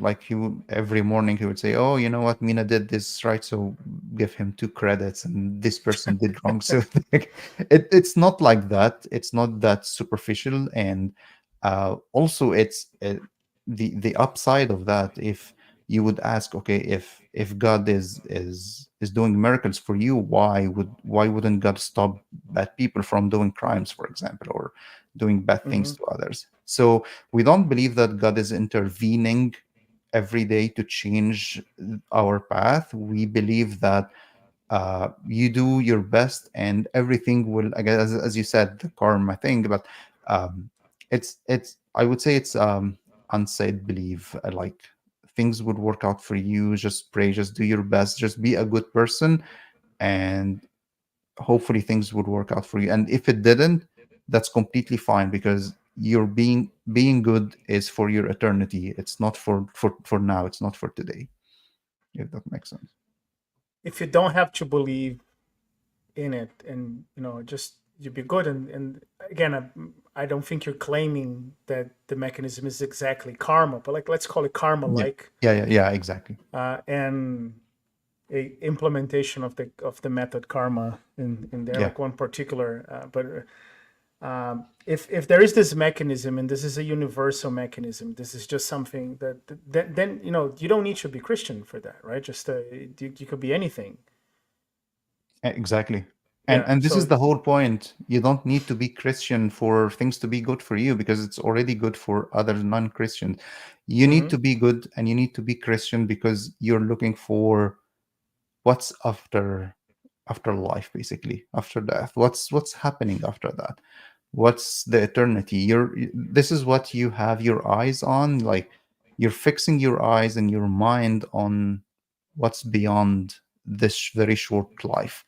every morning he would say, oh, you know what, Mina did this right, so give him 2 credits, and this person did wrong, so like, it's not like that. It's not that superficial. And Also, the upside of that. If you would ask, okay, if God is doing miracles for you, why wouldn't God stop bad people from doing crimes, for example, or doing bad Hmm. things to others? So we don't believe that God is intervening every day to change our path. We believe that you do your best and everything will, again, as you said, the karma thing. But um, it's I would say it's unsaid belief, like things would work out for you. Just pray, just do your best, just be a good person, and hopefully things would work out for you. And if it didn't, that's completely fine, because you're being good is for your eternity. It's not for now. It's not for today, if that makes sense. If you don't have to believe in it, and just you be good, and again, I don't think you're claiming that the mechanism is exactly karma, but like let's call it karma Yeah, like, yeah, exactly. and a implementation of the method karma in there, Yeah. like one particular, but if there is this mechanism, and this is a universal mechanism, this is just something that then you don't need to be Christian for that, right? Just you could be anything. Exactly. Yeah, And this is so the whole point. You don't need to be Christian for things to be good for you, because it's already good for other non-Christians. You need mhm. to be good and you need to be Christian because you're looking for what's after life, basically, after death. What's happening after that? What's the eternity? This is what you have your eyes on, like you're fixing your eyes and your mind on what's beyond this very short life.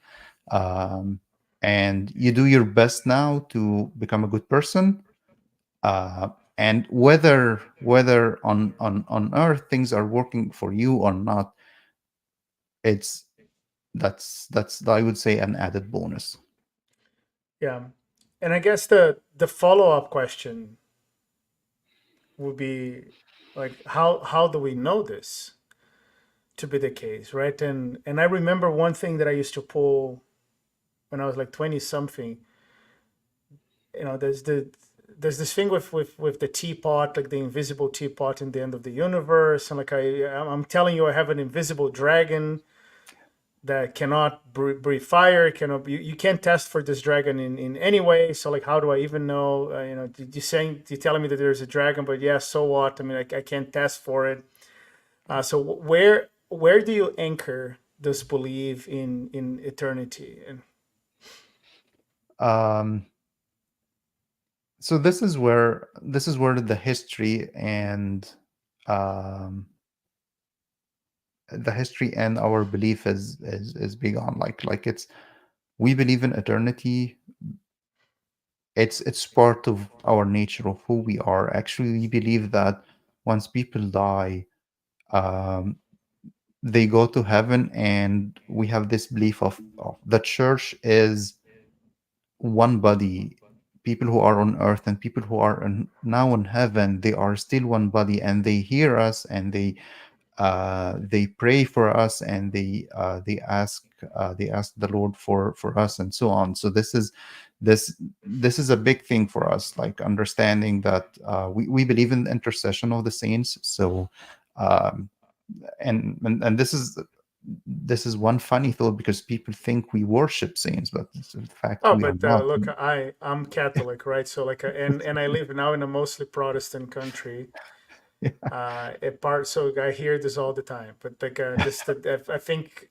um, and you do your best now to become a good person. uh, and whether on earth things are working for you or not, it's that's I would say an added bonus. Yeah, and I guess the follow-up question would be like, how do we know this to be the case, right? And I remember one thing that I used to pull when I was like 20 something. There's this thing with the teapot, like the invisible teapot in the end of the universe, and like I'm telling you, I have an invisible dragon that cannot breathe fire, cannot you can't test for this dragon in any way. So like, how do I even know? You're telling me that there's a dragon, but yeah, so what? I mean, I can't test for it. So where do you anchor this belief in eternity? And um, so this is where the history and um, our belief is big on, like it's we believe in eternity. It's part of our nature, of who we are. Actually, we believe that once people die, um, they go to heaven, and we have this belief of the church is one body. People who are on earth and people who are now in heaven, they are still one body, and they hear us, and they pray for us, and they ask the Lord for us, and so on. So this is a big thing for us, like understanding that we believe in the intercession of the saints. So um, and this is one funny thought, because people think we worship saints, but in fact oh, we are but not. look, I'm Catholic, right? So like, and I live now in a mostly Protestant country. It part so I hear this all the time, but like I think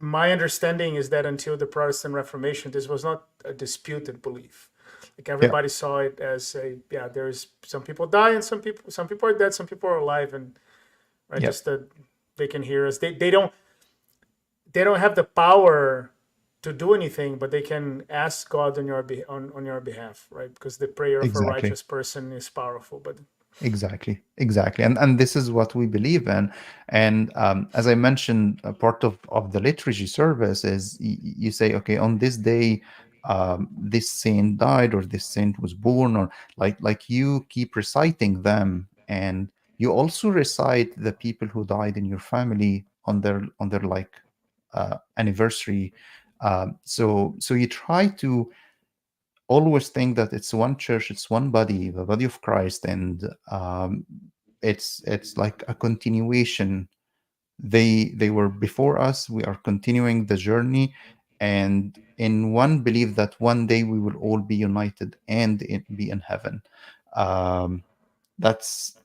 my understanding is that until the Protestant Reformation, this was not a disputed belief. Like Yeah, everybody saw it as a, yeah. There's some people die, and some people are dead, some people are alive, and right, yeah, just that they can hear us. They don't have the power to do anything, but they can ask God on your behalf, right? Because the prayer of a exactly. righteous person is powerful. But Exactly, and this is what we believe in. And as I mentioned, a part of the liturgy service is you say, okay, on this day, this saint died, or this saint was born, or like you keep reciting them, and you also recite the people who died in your family on their like anniversary. So you try to always think that it's one church, it's one body, the body of Christ, and it's like a continuation. They were before us. We are continuing the journey, and in one belief that one day we will all be united and be in heaven. Um, that's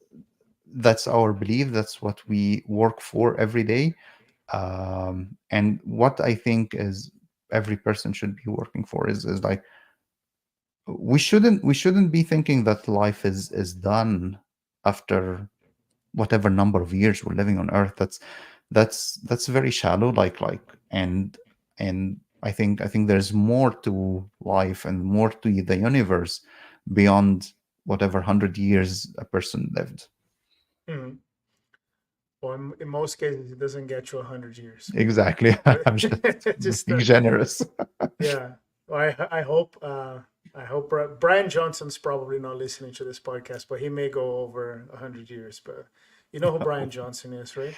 that's our belief. That's what we work for every day. And what I think is every person should be working for is like we shouldn't be thinking that life is done after whatever number of years we're living on earth. That's very shallow, and I think there's more to life and more to the universe beyond whatever 100 years a person lived. Mhm. Well, in most cases, it doesn't get you 100 years. Exactly. But I'm just just being generous. yeah. Well, I hope Brian Johnson's probably not listening to this podcast, but he may go over 100 years. But you know who Brian Johnson is, right?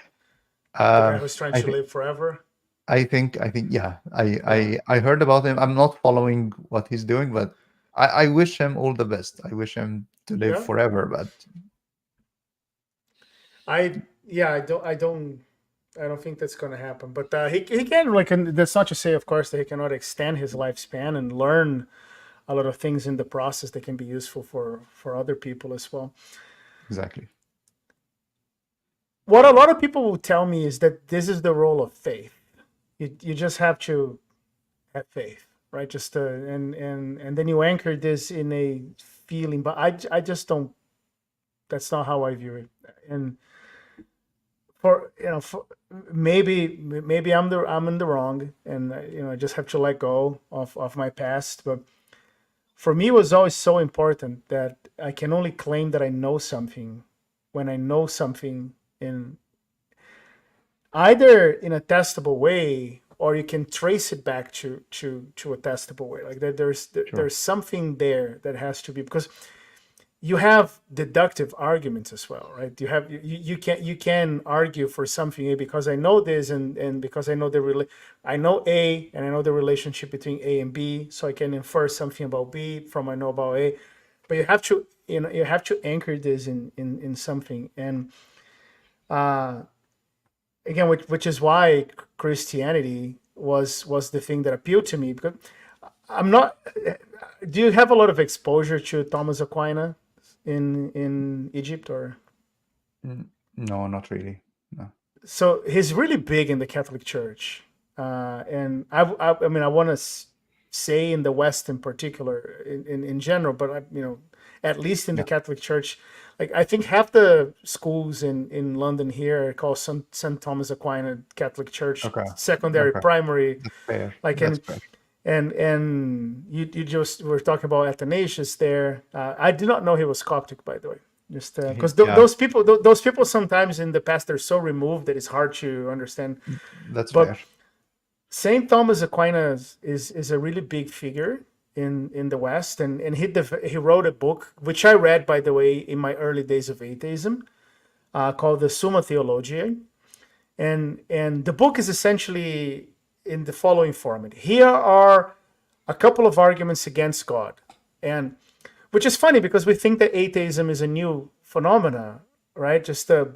The guy um who's trying i to think live forever. I think yeah, I, Yeah. I I heard about him. I'm not following what he's doing, but I wish him all the best. I wish him to live Yeah. forever, but Yeah. I don't think that's going to happen. But he can, like, and that's not to say, of course, that he cannot extend his lifespan and learn a lot of things in the process that can be useful for other people as well. exactly. What a lot of people will tell me is that this is the role of faith. You just have to have faith, right? Just and then you anchor this in a feeling. But I just don't. That's not how I view it. And maybe I'm in the wrong, and I just have to let go of my past. But for me, it was always so important that I can only claim that I know something when I know something in either in a testable way, or you can trace it back to a testable way. Like that, Sure. there's something there that has to be, because you have deductive arguments as well, right? You can argue for something, because I know this, and because I know I know A, and I know the relationship between A and B, so I can infer something about B from I know about A. But you have to anchor this in something. And uh again, which is why Christianity was the thing that appealed to me, because I'm not. Do you have a lot of exposure to Thomas Aquinas in Egypt, or? Mm, no, not really. No. So he's really big in the Catholic Church, and I mean, I want to say in the West in particular, in general, but at least in the Yeah. Catholic Church, like I think half the schools in London here are called St. Thomas Aquinas Catholic Church, Okay. secondary, Okay. primary, That's fair. like. That's And fair. and you just were talking about Athanasius there. I did not know he was Coptic, by the way. Just because Yeah, those people sometimes in the past they're so removed that it's hard to understand. that's But fair. Saint Thomas Aquinas is a really big figure in the West, and he wrote a book which I read, by the way, in my early days of atheism, called the Summa Theologiae. And the book is essentially in the following format. Here are a couple of arguments against God, and which is funny because we think that atheism is a new phenomena, right?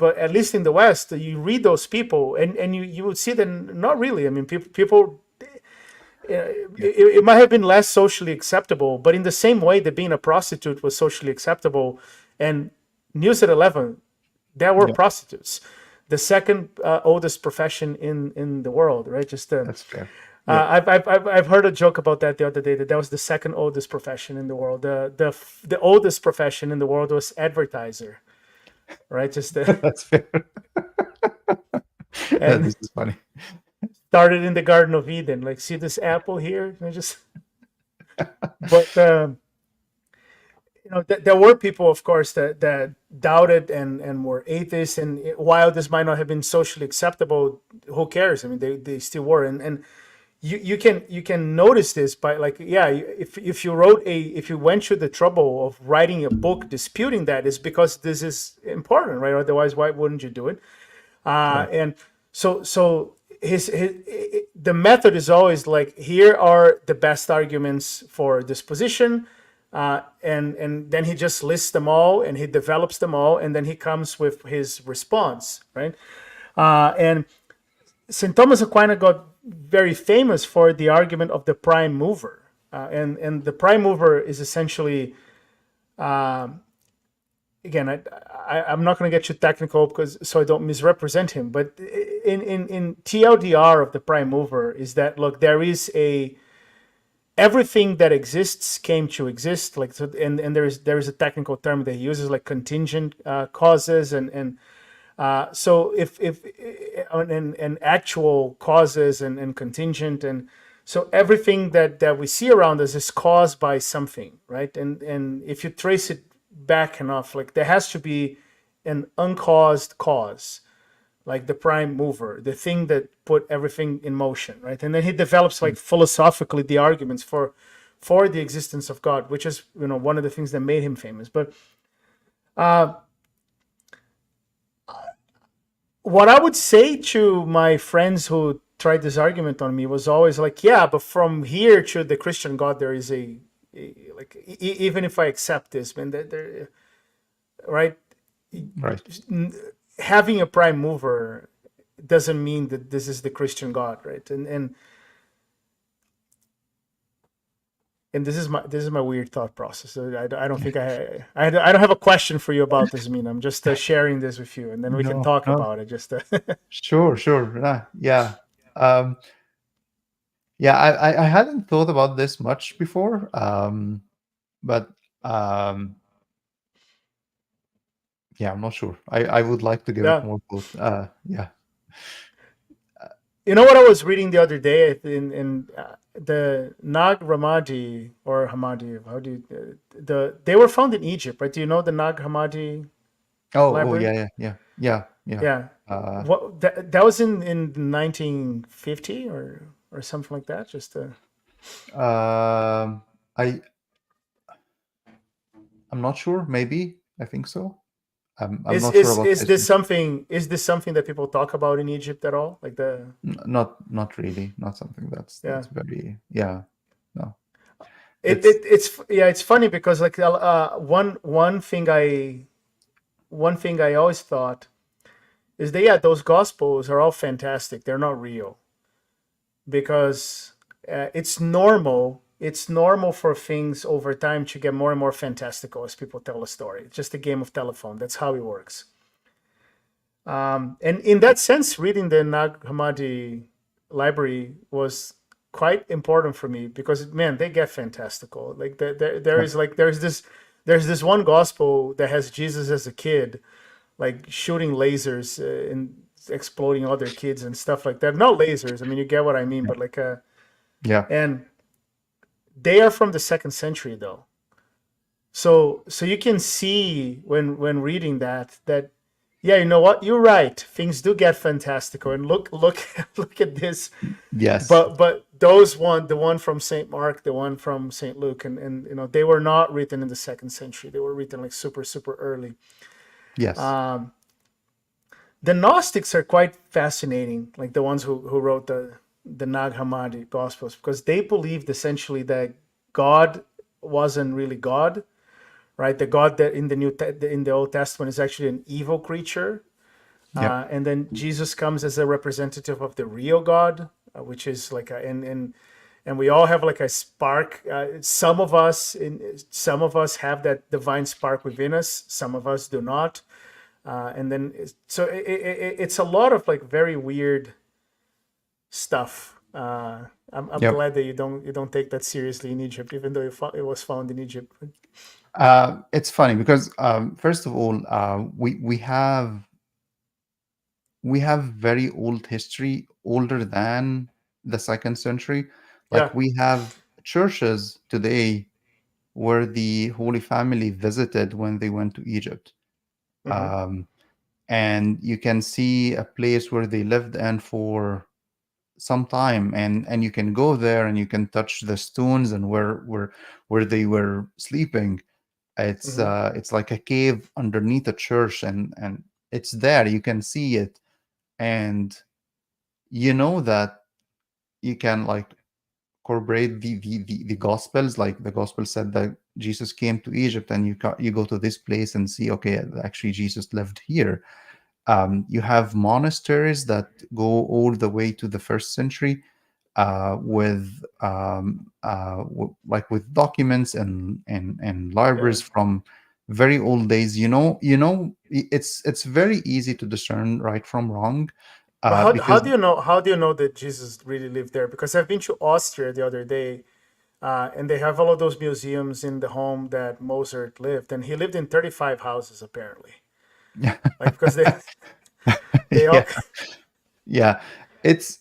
But at least in the West, you read those people, and you would see that not really. I mean, people Yeah. it might have been less socially acceptable, but in the same way that being a prostitute was socially acceptable, and News at 11, there were Yeah, prostitutes, the second oldest profession in the world, right? that's fair. Yeah. I've heard a joke about that the other day, that was the second oldest profession in the world. The oldest profession in the world was advertiser, right? That's fair. And This is funny. started in the Garden of Eden. Like, see this apple here? And but there were people, of course, that doubted and were atheists. And while this might not have been socially acceptable, who cares? I mean, they still were. And you can notice this by, like, yeah, if you went through the trouble of writing a book disputing that, is because this is important, right? Otherwise, why wouldn't you do it? Right. And so the method is always like, here are the best arguments for this position, and then he just lists them all and he develops them all, and then he comes with his response, right? And St. Thomas Aquinas got very famous for the argument of the prime mover, and the prime mover is essentially, again, I'm not going to get too technical because so I don't misrepresent him, but in TLDR of the prime mover is that, look, there is a everything that exists came to exist, like, so, and there is a technical term that he uses, like contingent causes, and so if and actual causes and contingent, and so everything that we see around us is caused by something, right? And if you trace it back enough, like, there has to be an uncaused cause, like the prime mover, the thing that put everything in motion, right? And then he develops, like, philosophically the arguments for the existence of God, which is, one of the things that made him famous. But what I would say to my friends who tried this argument on me was always like, yeah, but from here to the Christian God, there is like, even if I accept this, man, there, right? Right. Having a prime mover doesn't mean that this is the Christian God, right? And this is my weird thought process. So I don't think I don't have a question for you about this, Mina. I'm just sharing this with you, and then we can talk about it. Just Sure. Yeah. Yeah, I hadn't thought about this much before, but yeah, I'm not sure. I would like to give it yeah. more thought. Yeah. You know what I was reading the other day in the Nag Hammadi, or Hammadi? How do you, they were found in Egypt, right? Do you know the Nag Hammadi Oh, library? yeah. Yeah. Uh, What that was in 1950 or something like that. Just um, I'm not sure. Maybe I think so. I'm is not sure is about is this history. something is this something that people talk about in Egypt at all? Like the Not really. Not something yeah. that's very, yeah. No, It, it's it it's yeah, it's funny because, like, one thing I always thought is that, yeah, those gospels are all fantastic. They're not real because it's normal for things over time to get more and more fantastical as people tell a story. It's just a game of telephone. That's how it works. And in that sense, reading the Nag Hammadi library was quite important for me because, man, they get fantastical. Like there yeah, is like there's this one gospel that has Jesus as a kid, like shooting lasers and exploding other kids and stuff like that. Not lasers. I mean, you get what I mean, yeah, but like yeah, and they are from the second century though. So you can see when reading that, yeah, you know what, you're right, things do get fantastical, and look look at this. yes, But the one from St. Mark, the one from St. Luke, and they were not written in the second century. They were written like super early. yes, The Gnostics are quite fascinating, like the ones who wrote the Nag Hammadi Gospels, because they believed essentially that God wasn't really God, right? The God that in the Old Testament is actually an evil creature, yeah, and then Jesus comes as a representative of the real God, which is like and we all have like a spark. Some of us have that divine spark within us. Some of us do not. And then so it's a lot of like very weird stuff. I'm yeah. glad that you don't take that seriously in Egypt, even though it was found in Egypt. It's funny because first of all, we have very old history, older than the second century. Like Yeah. we have churches today where the Holy Family visited when they went to Egypt. Hmm. Um, and you can see a place where they lived in for some time, and you can go there and you can touch the stones and where they were sleeping. Hmm. It's like a cave underneath a church, and it's there. You can see it, and you know that you can like corroborate the gospels. Like the gospel said that Jesus came to Egypt, and you go to this place and see, okay, actually Jesus lived here. You have monasteries that go all the way to the first century, like with documents and Yeah. libraries from very old days. It's very easy to discern right from wrong, But how because do you know, that Jesus really lived there? Because I've been to Austria the other day, and they have all of those museums in the home that Mozart lived, and he lived in 35 houses apparently. Like because they yeah, all yeah, it's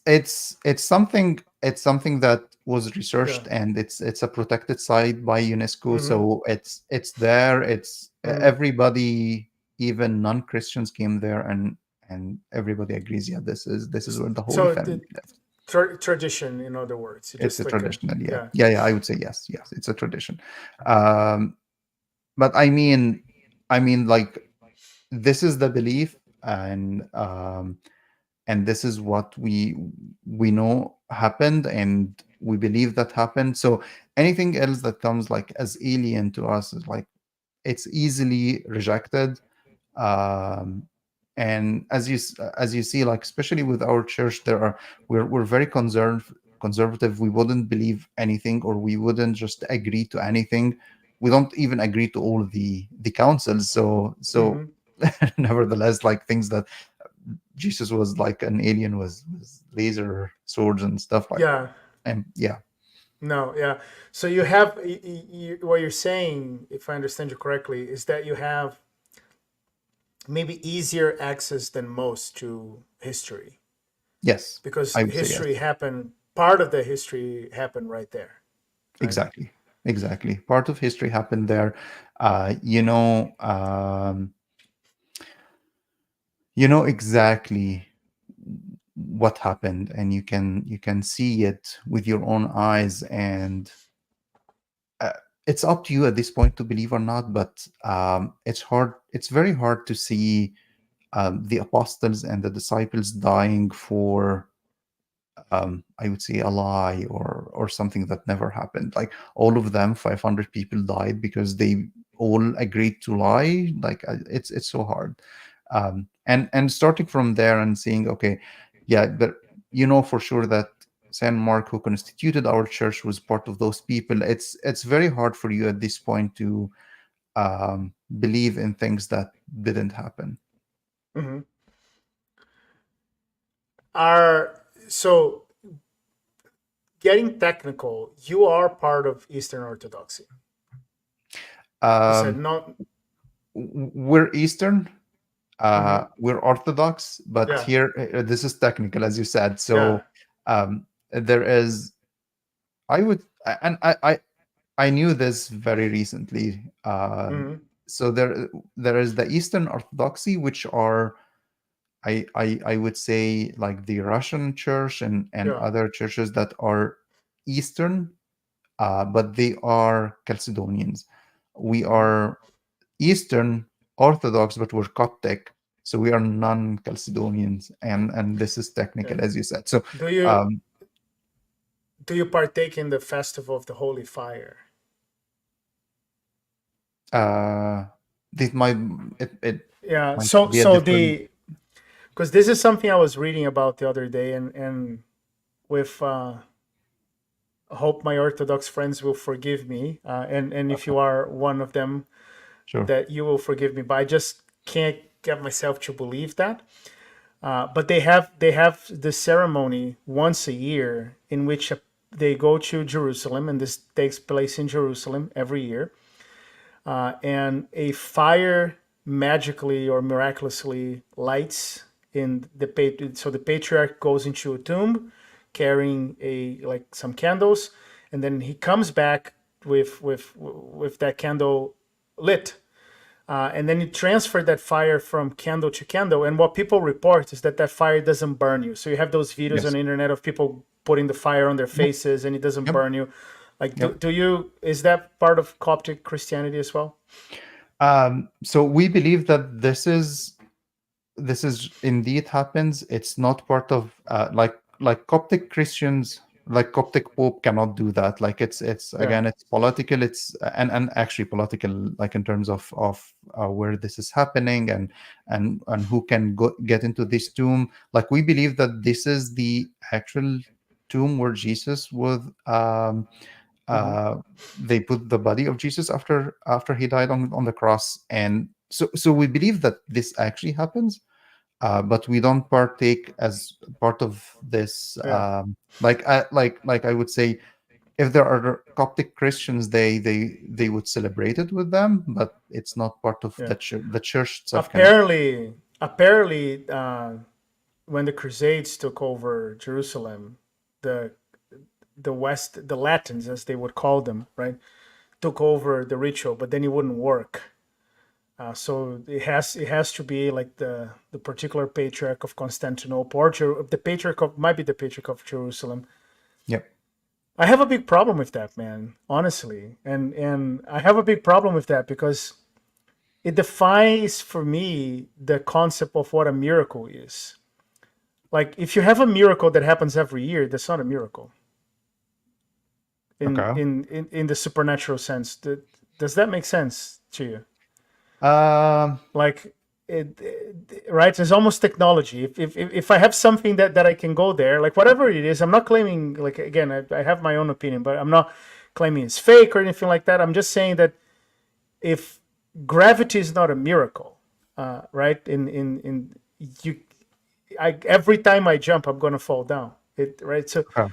something that was yeah. researched, and it's a protected site by UNESCO. Mm-hmm. So it's there. It's Mm-hmm. everybody, even non-Christians, came there, and everybody agrees, yeah, this is where the Holy So Family the lived. tradition, in other words, it's It's a just like a traditional, yeah, yeah. yeah, I would say yes, yes, it's a tradition. um but I mean, like, this is the belief, and this is what we know happened, and we believe that happened. So anything else that comes like as alien to us is like, it's easily rejected. um and as you see, like, especially with our church, we're very conservative. We wouldn't believe anything, or we wouldn't just agree to anything. We don't even agree to all the councils. So Mm-hmm. nevertheless, like, things that Jesus was like an alien, was laser swords and stuff like. Yeah. And yeah. No. Yeah. So you have what you're saying, if I understand you correctly, is that you have maybe easier access than most to history Yes, because I would say yes. history happened. Part of the history happened right there, right? Exactly. Exactly. Part of history happened there. You know exactly what happened, and you can see it with your own eyes. And uh, it's up to you at this point to believe or not. But it's very hard to see the apostles and the disciples dying for, I would say, a lie, or something that never happened. Like, all of them, 500 people died because they all agreed to lie. Like, it's so hard. And starting from there and seeing, okay, yeah, but for sure that Saint Mark, who constituted our church, was part of those people. It's very hard for you at this point to believe in things that didn't happen. Mm-hmm. Are so getting technical. You are part of Eastern Orthodoxy. You said Um, no. we're Eastern. Mm-hmm. We're Orthodox, but Yeah. here, this is technical, as you said. Yeah. So there is, I would, and I knew this very recently. Mm-hmm. So there is the Eastern Orthodoxy, which are, I would say, like the Russian Church and Yeah. other churches that are Eastern, but they are Chalcedonians. We Mm-hmm. are Eastern Orthodox, but we're Coptic, so we are non-Chalcedonians, and this is Yeah. technical, as you said. So, Do you um, partake in the festival of the Holy Fire? uh, this might it Yeah. might So be a different. the because this is something I was reading about the other day, and with I hope my Orthodox friends will forgive me, and if you are one of them, Sure. that you will forgive me. But I just can't get myself to believe that. But they have the ceremony once a year in which they go to Jerusalem, and this takes place in Jerusalem every year. And a fire magically or miraculously lights in so the patriarch goes into a tomb carrying like some candles, and then he comes back with that candle lit, and then you transfer that fire from candle to candle. And what people report is that that fire doesn't burn you. So you have those videos on Yes. the internet of people putting the fire on their Yep. faces and it doesn't Yep. burn you. Like, Yep. do you, is that part of Coptic Christianity as well? So we believe that this is this is indeed happens. It's not part of like Coptic Christians, like Coptic Pope cannot do that. Like it's Yeah. again, it's political. It's and actually political, like in terms of where this is happening and who can get into this tomb. Like we believe that this is the actual tomb where Jesus was. Hmm. Uh, they put the body of Jesus after he died on the cross, and so we believe that this actually happens, but we don't partake as part of this. Yeah. Like I would say, if there are Coptic Christians, they would celebrate it with them, but it's not part of Yeah. the church. The church itself cannot. Apparently, when the Crusades took over Jerusalem, the the Latins, as they would call them, right, took over the ritual, but then it wouldn't work. So it has to be like the particular patriarch of Constantinople, or the patriarch of, might be the patriarch of Jerusalem. Yep. I have a big problem with that, man, honestly, and I have a big problem with that because it defines for me the concept of what a miracle is. Like, if you have a miracle that happens every year, that's not a miracle in Okay. in the supernatural sense. Does that make sense to you? Um. Like, right? It's almost technology. If I have something that I can go there, like whatever it is, I'm not claiming, like, again, I have my own opinion, but I'm not claiming it's fake or anything like that. I'm just saying that if gravity is not a miracle, right? In you, every time I jump, I'm gonna fall down. Right. So Okay.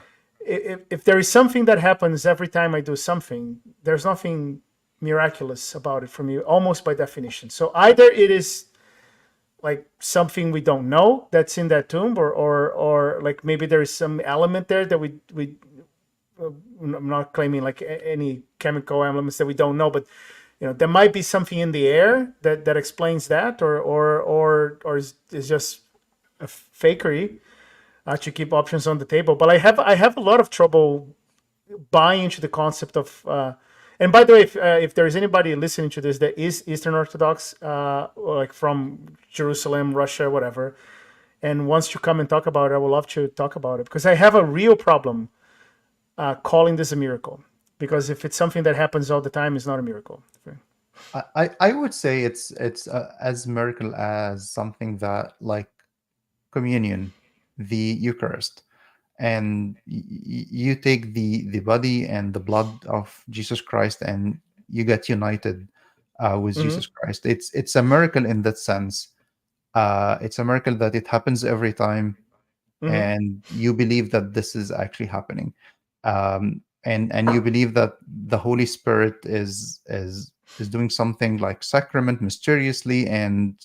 if there is something that happens every time I do something, there's nothing miraculous about it for me, almost by definition. So either it is like something we don't know that's in that tomb, or like maybe there is some element there that we I'm not claiming like any chemical elements that we don't know, but there might be something in the air that explains that, or is just a fakery to keep options on the table. But I have a lot of trouble buying into the concept of. And by the way, if there is anybody listening to this that is Eastern Orthodox, like from Jerusalem, Russia, whatever, and wants to come and talk about it, I would love to talk about it because I have a real problem calling this a miracle. Because if it's something that happens all the time, it's not a miracle. I would say it's as miracle as something that like communion, the Eucharist, and you take the body and the blood of Jesus Christ, and you get united with Mm-hmm. Jesus Christ. It's a miracle in that sense. It's a miracle that it happens every time, Mm-hmm. and you believe that this is actually happening, and you believe that the Holy Spirit is doing something like sacrament mysteriously, and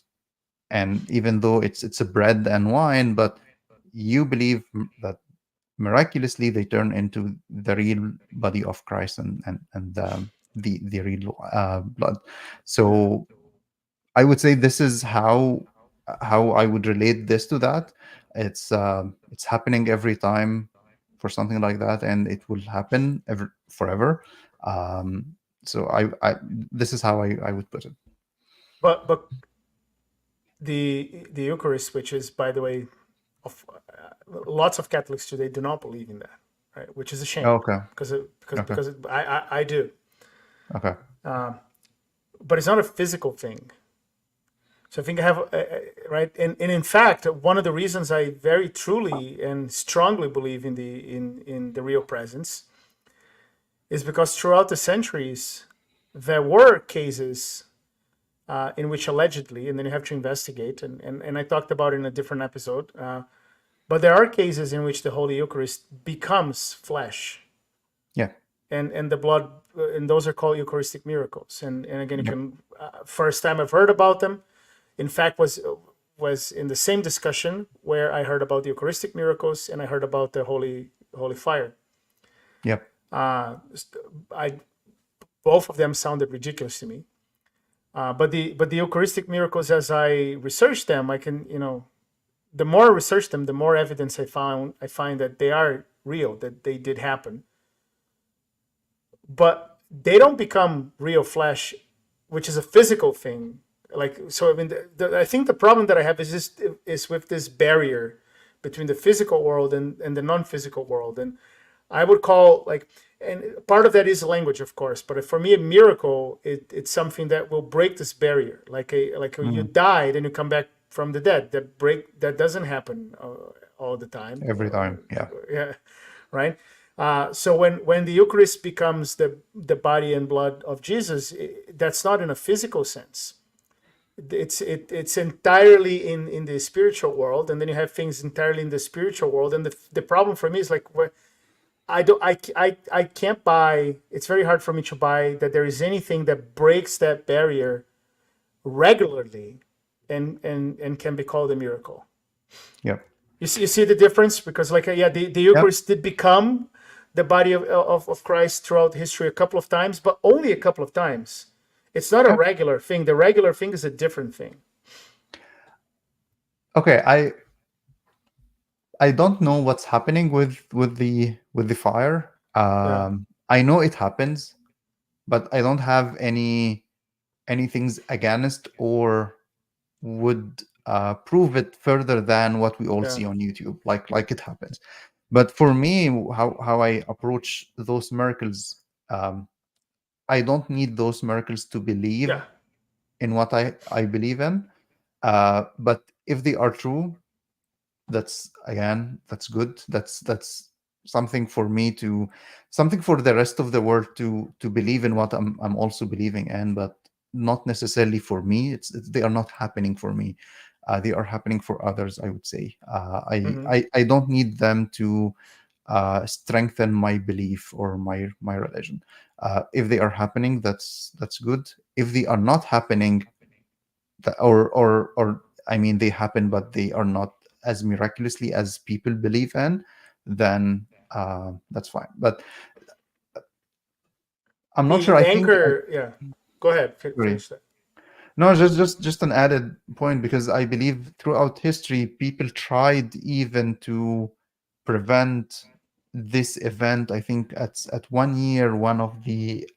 even though it's a bread and wine, but you believe that miraculously they turn into the real body of Christ and the real blood. Yeah. So I would say this is how I would relate this to that. It's happening every time for something like that, and it will happen forever. So I this is how I would put it. But the Eucharist, which is, by the way, of lots of Catholics today do not believe in that, right? Which is a shame Okay. because Okay. I do, Okay. but it's not a physical thing. So I think I have right, and in fact, one of the reasons I very truly and strongly believe in the real presence is because throughout the centuries there were cases in which allegedly, and then you have to investigate, and I talked about it in a different episode. But there are cases in which the Holy Eucharist becomes flesh, Yeah. and the blood, and those are called Eucharistic miracles. And again, you Yep. can first time I've heard about them, in fact, was in the same discussion where I heard about the Eucharistic miracles and I heard about the Holy Fire. Yep. I Both of them sounded ridiculous to me. But the Eucharistic miracles, as I researched them, I can the more I research them, the more evidence I find that they are real, that they did happen. But they don't become real flesh, which is a physical thing, Like, so I mean, I think the problem that I have is with this barrier between the physical world and the non-physical world. And I would call, like, and part of that is language, of course, but for me, a miracle, it's something that will break this barrier. Like you Mhm. died and you come back from the dead. That doesn't happen all the time. Every time. Yeah. Yeah, right. So when the Eucharist becomes the body and blood of Jesus, that's not in a physical sense. It's entirely in the spiritual world, and then you have things entirely in the spiritual world. And the problem for me is like, I can't buy. It's very hard for me to buy that there is anything that breaks that barrier regularly, and can be called a miracle. Yep. You see the difference, because like yeah, the Yep. Eucharist did become the body of Christ throughout history a couple of times, but only a couple of times. It's not a Yep. regular thing. The regular thing is a different thing. Okay. I don't know what's happening with the fire. Yeah, I know it happens, but I don't have any things against or would prove it further than what we all yeah, see on YouTube, like it happens. But for me, how I approach those miracles, I don't need those miracles to yeah. believe in what I believe in. But if they are true, that's good. That's something for me to something for the rest of the world to believe in what I'm also believing in, but not necessarily for me. They are not happening for me. They are happening for others, I would say. Hmm. I don't need them to strengthen my belief or my religion. If they are happening, that's good. If they are not happening, or I mean, they happen, but they are not as miraculously as people believe in, then that's fine. But I'm not sure. The I think. anchor. Yeah. Go ahead. Sorry. Finish that. No, just an added point, because I believe throughout history, people tried even to prevent this event. I think at 1 year, one of the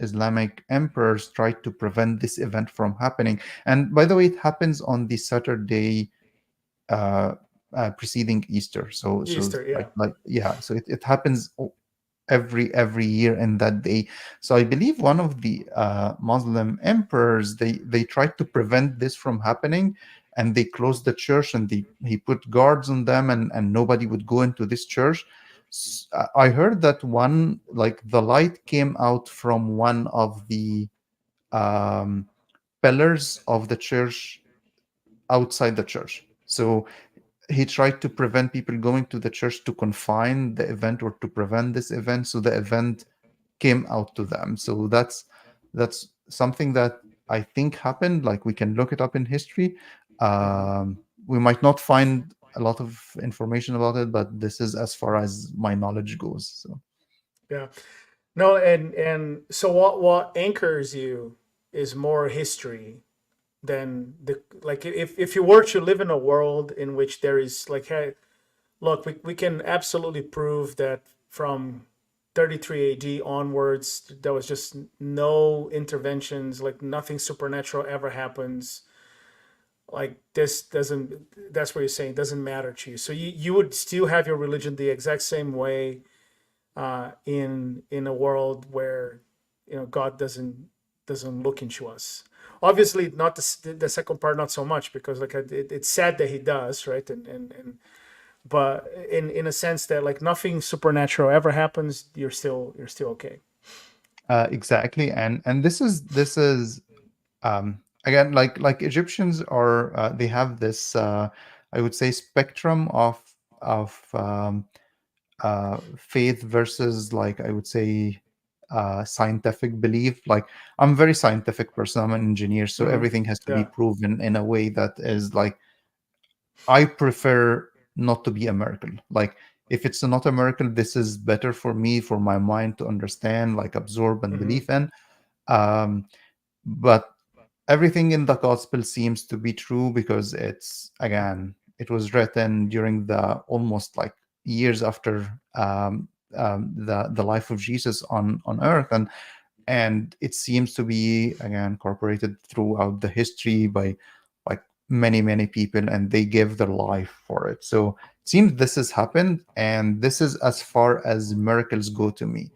Islamic emperors tried to prevent this event from happening. And by the way, it happens on the Saturday uh, preceding Easter. So Easter. Yeah. like yeah. So it happens every year in that day. So I believe one of the Muslim emperors, they tried to prevent this from happening, and they closed the church, and he put guards on them, and nobody would go into this church. I heard that one, like, the light came out from one of the um, pillars of the church outside the church. So he tried to prevent people going to the church, to confine the event or to prevent this event, so the event came out to them. So that's something that I think happened. Like, we can look it up in history. Hmm. We might not find a lot of information about it, but this is as far as my knowledge goes. So Yeah. No, and so what anchors you is more history than the, like, if you were to live in a world in which there is like, hey, look, we can absolutely prove that from 33 AD onwards there was just no interventions, like nothing supernatural ever happens. Like, this doesn't, that's what you're saying, doesn't matter to you. So you would still have your religion the exact same way, in a world where, God doesn't look into us. Obviously, not the second part, not so much, because like it's sad that he does, right? And but in a sense that like nothing supernatural ever happens, you're still okay. exactly, and this is again, like Egyptians are, they have this, I would say, spectrum of faith versus, like, I would say, scientific belief. Like, I'm a very scientific person. I'm an engineer, so Hmm. everything has to be Yeah. proven in a way that is like, I prefer not to be a miracle. Like, if it's not a miracle, this is better for me, for my mind to understand, like, absorb and Hmm. believe in. Um, but everything in the gospel seems to be true, because it's, again, it was written during the almost like years after the life of Jesus on earth. And and it seems to be again incorporated throughout the history by like many people, and they give their life for it. So it seems this has happened, and this is as far as miracles go to me.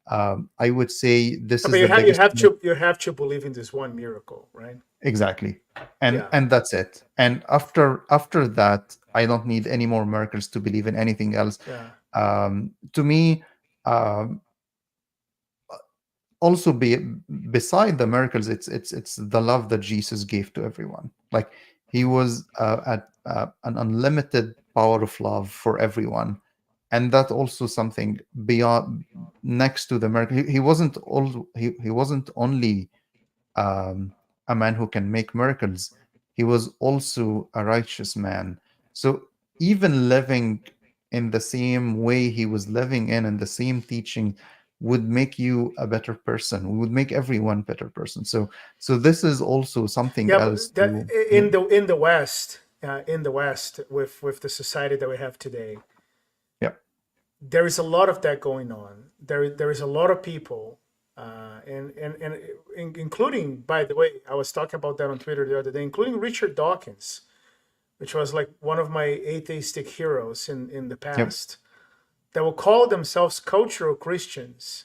I would say this But is the biggest. you have to believe in this one miracle, right? Exactly. and Yeah, and that's it. And after that, I don't need any more miracles to believe in anything else. yeah. To me, um, also beside the miracles, it's the love that Jesus gave to everyone. Like he was at an unlimited power of love for everyone, and that also something beyond, next to the miracle. He wasn't only a man who can make miracles, he was also a righteous man. So even living in the same way he was living in the same teaching, would make you a better person. We would make everyone better person. So this is also something Yeah, else but that to. Yeah, in the West, with the society that we have today, yeah, there is a lot of that going on. There is a lot of people, including, by the way, I was talking about that on Twitter the other day, including Richard Dawkins, which was like one of my atheistic heroes in the yep, past, that will call themselves cultural Christians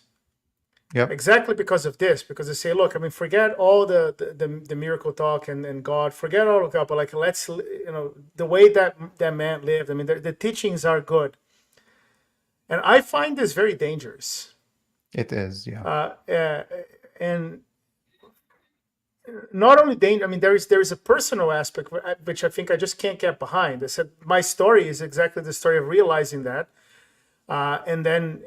yep, exactly because of this. Because they say, look, I mean, forget all the miracle talk and God, forget all of that, but like, let's, the way that man lived. I mean, the teachings are good, and I find this very dangerous. it is. Yeah, And not only danger, I mean, there is a personal aspect which I think I just can't get behind. I said my story is exactly the story of realizing that, and then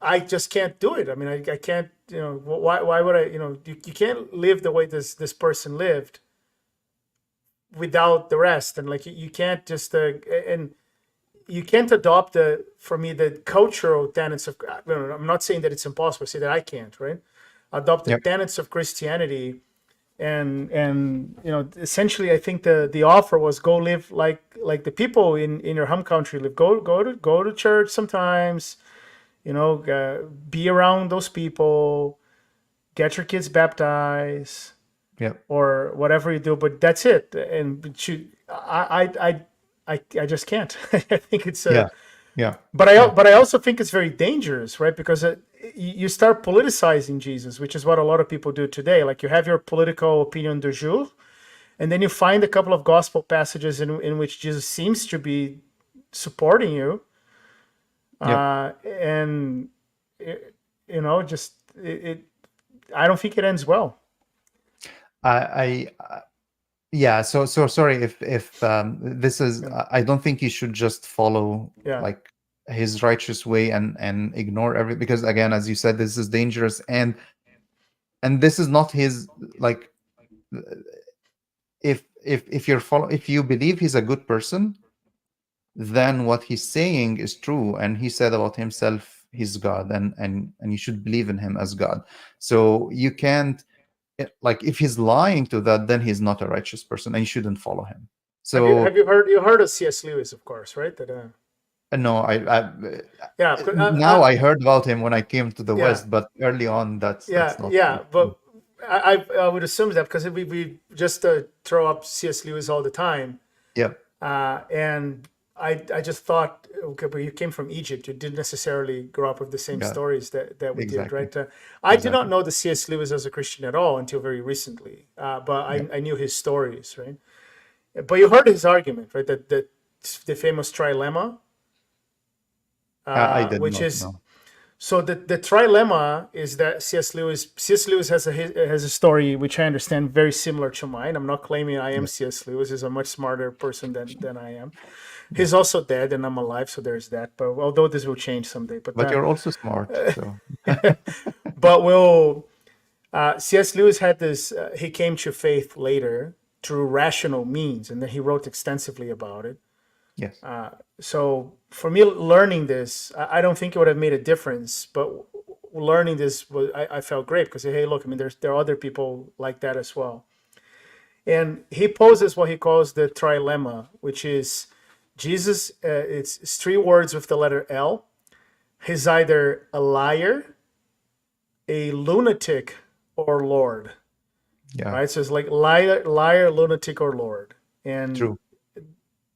I just can't do it. I mean, I can't. Why would I? You can't live the way this person lived without the rest, and like you can't just and you can't adopt for me the cultural tenets of. I'm not saying that it's impossible. I say that I can't, right? Adopt the yep, tenets of Christianity, and essentially, I think the offer was go live like the people in your home country live. Go to church sometimes. Be around those people, get your kids baptized, yep, or whatever you do. But that's it. And I just can't. I think it's yeah, yeah, yeah, but I also think it's very dangerous, right? Because you start politicizing Jesus, which is what a lot of people do today. Like you have your political opinion du jour, and then you find a couple of gospel passages in which Jesus seems to be supporting you, yep. and just it. I don't think it ends well. I Yeah, so sorry if this is. Yeah, I don't think you should just follow yeah. like his righteous way and ignore every, because again, as you said, this is dangerous, and this is not his, like, if you're follow if you believe he's a good person, then what he's saying is true, and he said about himself he's God, and you should believe in him as God. So you can't, like, if he's lying to that, then he's not a righteous person, and you shouldn't follow him. Have you have So you heard you heard of C.S. Lewis, of course, right? That no, yeah, now I heard about him when I came to the yeah, West, but early on, that's not yeah. really true. But I would assume that because we just throw up C.S. Lewis all the time, Yep, and I just thought, okay, but you came from Egypt. You didn't necessarily grow up with the same yeah, stories that we did, exactly, right? I did not exactly. know the C.S. Lewis as a Christian at all until very recently, but Yep. I knew his stories, right? But you heard his argument, right? That the famous trilemma, I did which not is know. so the trilemma is that C.S. Lewis has a story which I understand very similar to mine. I'm not claiming I am Yeah, C.S. Lewis. He's a much smarter person than I am. yeah. He's also dead, and I'm alive, so there's that. But although this will change someday, But you're also smart, so but will C.S. Lewis had this. He came to faith later through rational means, and then he wrote extensively about it. yes, So for me, learning this, I don't think it would have made a difference, but learning this was I felt great because hey, look, I mean, there are other people like that as well. And he poses what he calls the trilemma, which is Jesus. It's three words with the letter L. He's either a liar, a lunatic or Lord, Yeah. right? So it's like liar, lunatic, or Lord, and True.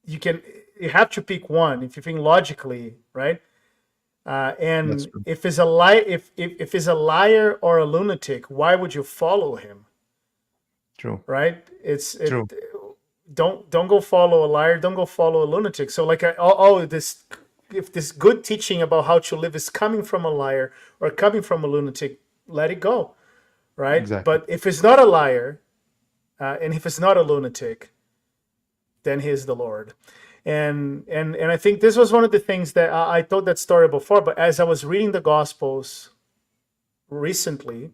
you can you have to pick one if you think logically, right? That's And true. if it's a lie, if it's a liar or a lunatic, why would you follow him, True. right? It's it. True. Don't go follow a liar. Don't go follow a lunatic. So like, oh, this if this good teaching about how to live is coming from a liar or coming from a lunatic, let it go, right? Exactly. But if it's not a liar, and if it's not a lunatic, then he is the Lord. And I think this was one of the things that I told that story before. But as I was reading the Gospels recently,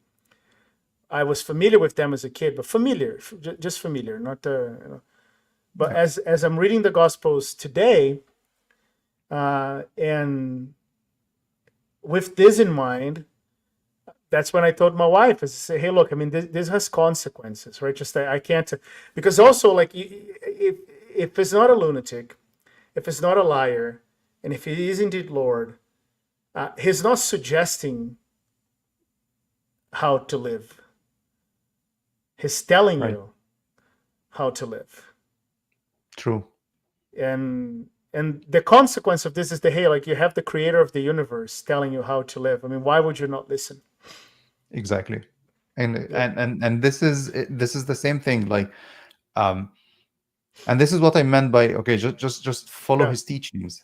I was familiar with them as a kid, but familiar, just familiar, not but Yeah. as I'm reading the Gospels today, and with this in mind, that's when I told my wife, is say, hey, look, I mean, this has consequences, right? Just I can't, because also like if it's not a lunatic, if it's not a liar, and if he is indeed Lord, he's not suggesting how to live. He's telling Right. you how to live, True. and the consequence of this is that hey, like you have the Creator of the universe telling you how to live. I mean, why would you not listen? Exactly. And Yeah, this is the same thing. Like, um, and this is what I meant by, okay, just follow yeah, his teachings.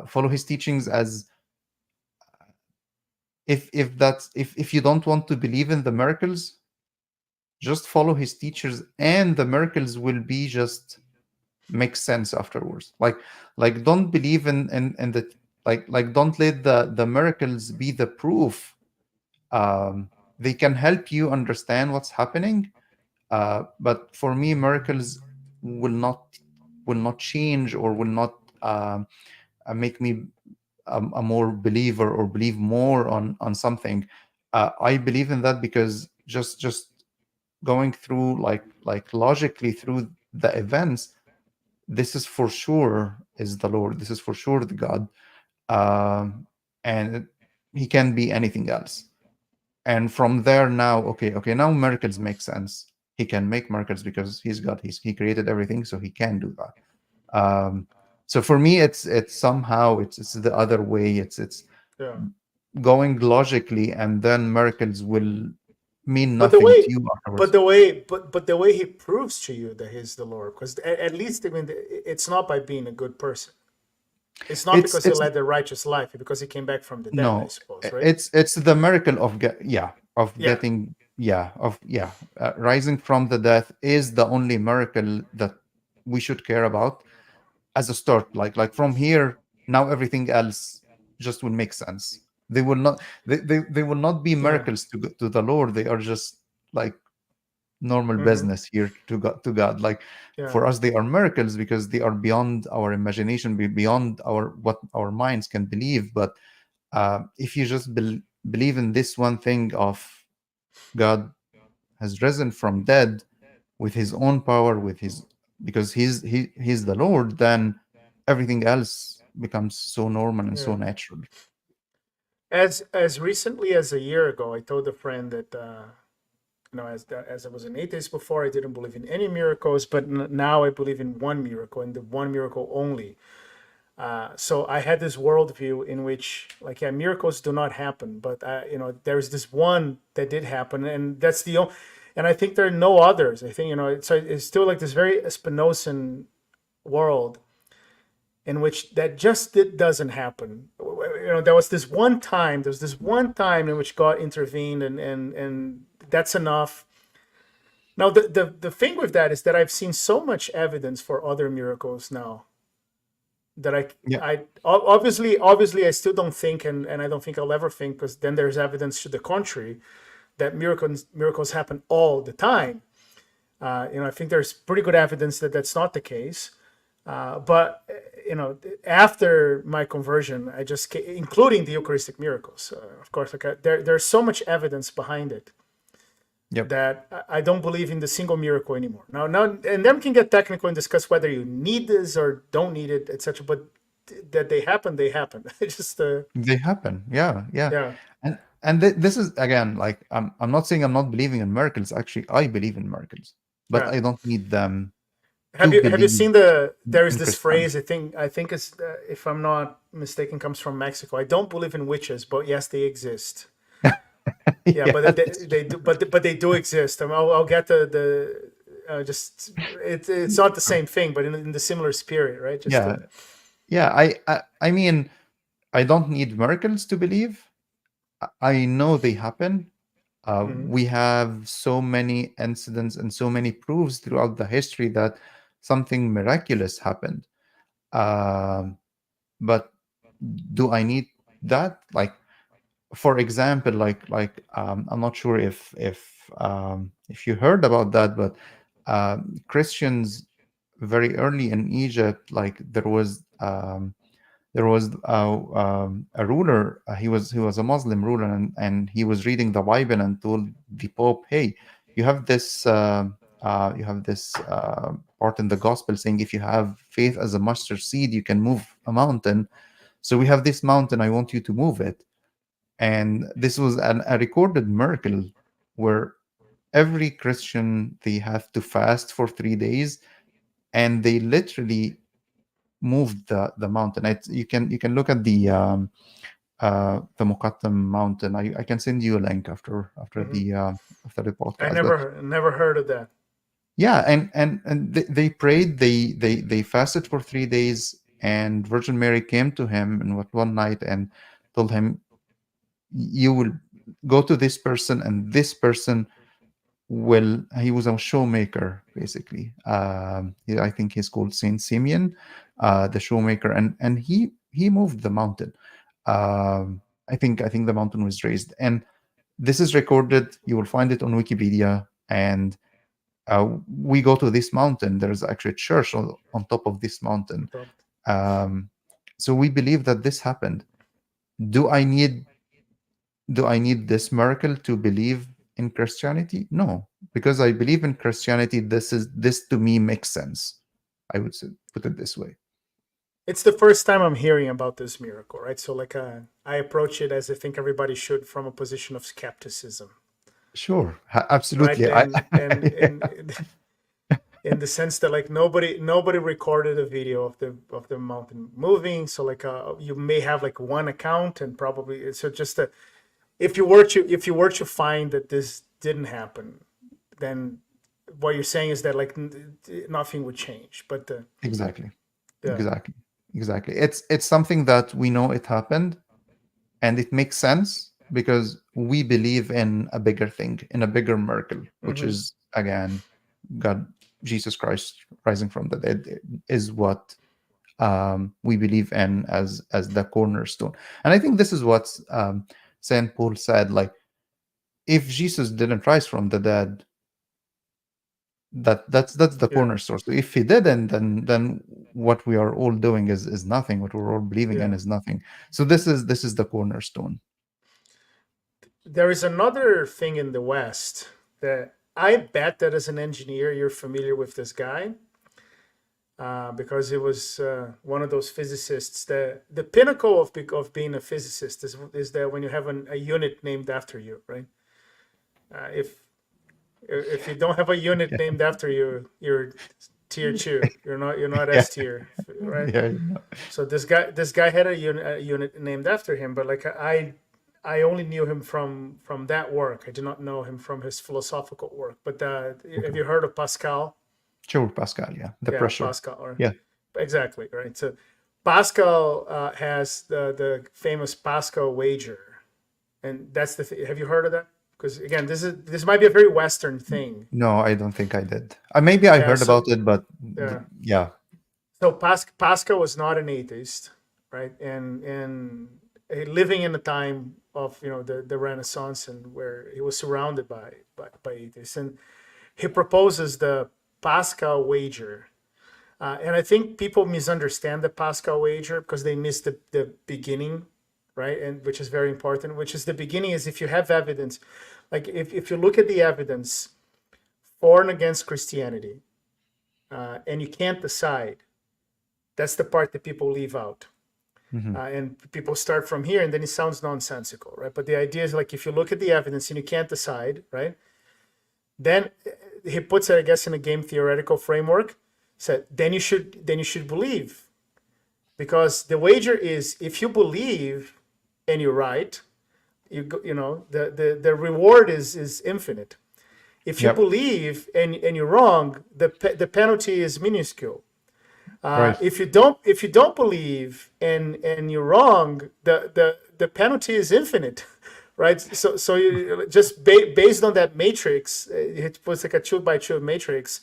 Follow his teachings as, if you don't want to believe in the miracles, just follow his teachers, and the miracles will be just make sense afterwards. Like don't believe in the, like don't let the miracles be the proof. They can help you understand what's happening, but for me, miracles will not will not change, or will not make me a more believer, or believe more on something. I believe in that because just going through, like logically through the events, this is for sure is the Lord. This is for sure the God, um, and he can be anything else. And from there, now, okay, now miracles make sense. He can make miracles because he's God. He created everything, so he can do that. So for me, it's somehow it's the other way. It's yeah. going logically, and then miracles will mean But the nothing to way, you but afterwards. the way, but the way he proves to you that he's the Lord, because at least I mean, it's not by being a good person. It's not because he It's led the righteous life, because he came back from the dead, I No, suppose, right? it's the miracle of Yeah. getting, rising from the death is the only miracle that we should care about as a start. Like from here, now everything else just will make sense. They will not they will not be Yeah. miracles to the Lord. They are just like normal Mm-hmm. business here to God. Like Yeah. for us, they are miracles because they are beyond our imagination, beyond our what our minds can believe. But if you just believe in this one thing of God has risen from dead with his own power, with his, because he's the Lord, then everything else becomes so normal and so Yeah. natural. As recently as a year ago, I told a friend that as I was an atheist before, I didn't believe in any miracles, but now I believe in one miracle, and the one miracle only. So I had this worldview in which, like, yeah, miracles do not happen, but there's this one that did happen, and that's the only. And I think there are no others. I think it's still like this very Spinozan world in which that just doesn't happen. There was this one time. There's this one time in which God intervened, and that's enough. Now the thing with that is that I've seen so much evidence for other miracles now that Yeah, obviously I still don't think, and I don't think I'll ever think, because then there's evidence to the contrary that miracles happen all the time. I think there's pretty good evidence that that's not the case. But after my conversion, I just including the Eucharistic miracles, of course, like there's so much evidence behind it yep. that I don't believe in the single miracle anymore. Now, and then we can get technical and discuss whether you need this or don't need it, etc. But that they happen, they happen. It's just They happen. Yeah, yeah. yeah, and this is again, like, I'm not saying I'm not believing in miracles. Actually, I believe in miracles, but Yeah. I don't need them Have to you believe seen there is in this Christianity. phrase, I think it's, if I'm not mistaken, comes from Mexico. I don't believe in witches, but yes, they exist. Yeah, Yeah, but they do, but they do exist. I'll get the just it's not the same thing, but in the similar spirit, right? Just yeah, yeah. I mean, I don't need miracles to believe. I know they happen. Mhm. We have so many incidents and so many proofs throughout the history that something miraculous happened. Um, but do I need that? Like, for example, I'm not sure if you heard about that, but Christians very early in Egypt, like there was a ruler. He was a Muslim ruler, and he was reading the Bible and told the Pope, "Hey, you have this part in the gospel saying if you have faith as a mustard seed, you can move a mountain. So we have this mountain. I want you to move it." And this was a recorded miracle where every Christian, they have to fast for 3 days, and they literally moved the mountain. You can look at the Muqattam mountain. I can send you a link Mhm. after the I podcast. But never heard of that. yeah, and they prayed, they fasted for 3 days, and Virgin Mary came to him and one night and told him, "You will go to this person, and this person will." He was a shoemaker, basically. I think he's called Saint Simeon, the shoemaker, and he moved the mountain. I think the mountain was raised, and this is recorded. You will find it on Wikipedia. And we go to this mountain. There's actually a church on top of this mountain. Um, so we believe that this happened. Do I need do I need this miracle to believe in Christianity? No, because I believe in Christianity. This to me makes sense. I would put it this way. It's the first time I'm hearing about this miracle, right? So like I approach it as I think everybody should, from a position of skepticism, Sure, right? absolutely. And in the sense that like nobody recorded a video of the mountain moving. So like you may have like one account, and probably so just if you were to find that this didn't happen, then what you're saying is that like nothing would change. But Exactly, yeah. exactly, exactly. It's something that we know it happened, and it makes sense because we believe in a bigger thing, in a bigger miracle, which Hmm. is again God, Jesus Christ rising from the dead, is what we believe in as the cornerstone. And I think this is what Saint Paul said. Like, if Jesus didn't rise from the dead, that's the Yeah. cornerstone. So if he didn't, then what we are all doing is nothing. What we're all believing in Yeah. is nothing. So this is the cornerstone. There is another thing in the West that I bet that as an engineer you're familiar with this guy, because it was one of those physicists. The pinnacle of being a physicist is that when you have a unit named after you, right? If you don't have a unit named after you, you're tier two. You're not Yeah, S tier, right? yeah, So this guy had a unit named after him, but like I only knew him from that work. I did not know him from his philosophical work. But have okay. you heard of Pascal? Sure, Pascal. Yeah, the Yeah, pressure. Pascal. Or Yeah, exactly, right. So Pascal has the famous Pascal wager, and that's have you heard of that? Because again, this might be a very Western thing. no, I don't think I did. Maybe I Yeah. heard So about it, but yeah. yeah, So Pascal was not an atheist, right? And living in a time of the Renaissance, and where he was surrounded by atheists, and he proposes the Pascal wager. And I think people misunderstand the Pascal wager because they miss the beginning, right? And which is very important. Which is the beginning is if you have evidence, like if you look at the evidence for and against Christianity, and you can't decide. That's the part that people leave out. And people start from here, and then it sounds nonsensical, right? But the idea is like if you look at the evidence and you can't decide, right? Then he puts it, I guess, in a game theoretical framework. Said then you should believe, because the wager is if you believe and you're right, the reward is infinite. If you Yep. believe and you're wrong, the penalty is minuscule. Right. If you don't believe and you're wrong, the penalty is infinite, right? So you just based on that matrix, it was like a 2 by 2 matrix.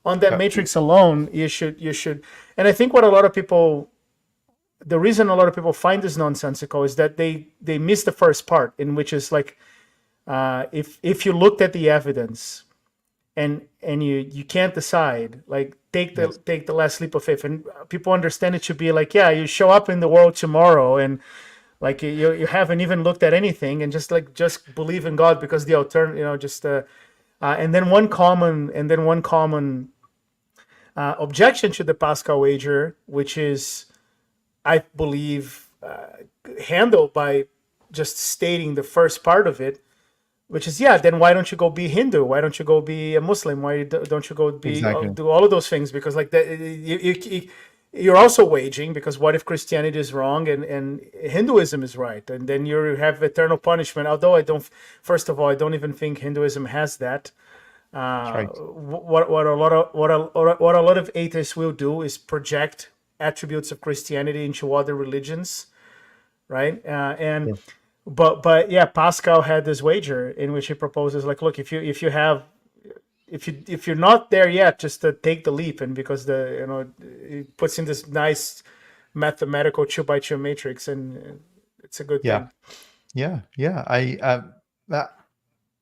On that Yep. matrix alone, you should. And I think what a lot of people, the reason a lot of people find this nonsensical is that they miss the first part, in which is like if you looked at the evidence and you can't decide, like take Yes. the last leap of faith. And people understand it should be like, yeah, you show up in the world tomorrow and like you haven't even looked at anything, and just believe in God, because the alternative, just and then one common objection to the Pascal wager, which is, I believe, handled by just stating the first part of it, which is, yeah, then why don't you go be Hindu? Why don't you go be a Muslim? Why don't you go Exactly. do all of those things? Because like that, you're also waging, because what if Christianity is wrong and Hinduism is right, and then you have eternal punishment? Although first of all, I don't even think Hinduism has that. That's right. What a lot of atheists will do is project attributes of Christianity into other religions, right? And Sure. but yeah, Pascal had this wager in which he proposes like, look, if you're not there yet, just take the leap, and because it puts in this nice mathematical 2 by 2 matrix, and it's a good Yeah. thing. Yeah.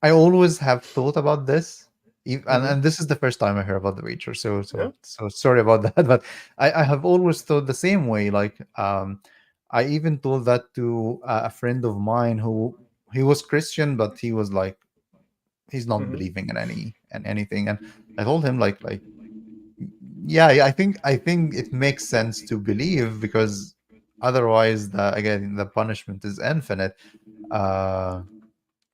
I always have thought about this, Hmm. and this is the first time I hear about the wager. So Yeah. sorry about that, but I have always thought the same way. Like, I even told that to a friend of mine who he was Christian, but he was like he's not Hmm. believing in anything, and I told him like yeah, I think it makes sense to believe because otherwise the punishment is infinite. Uh,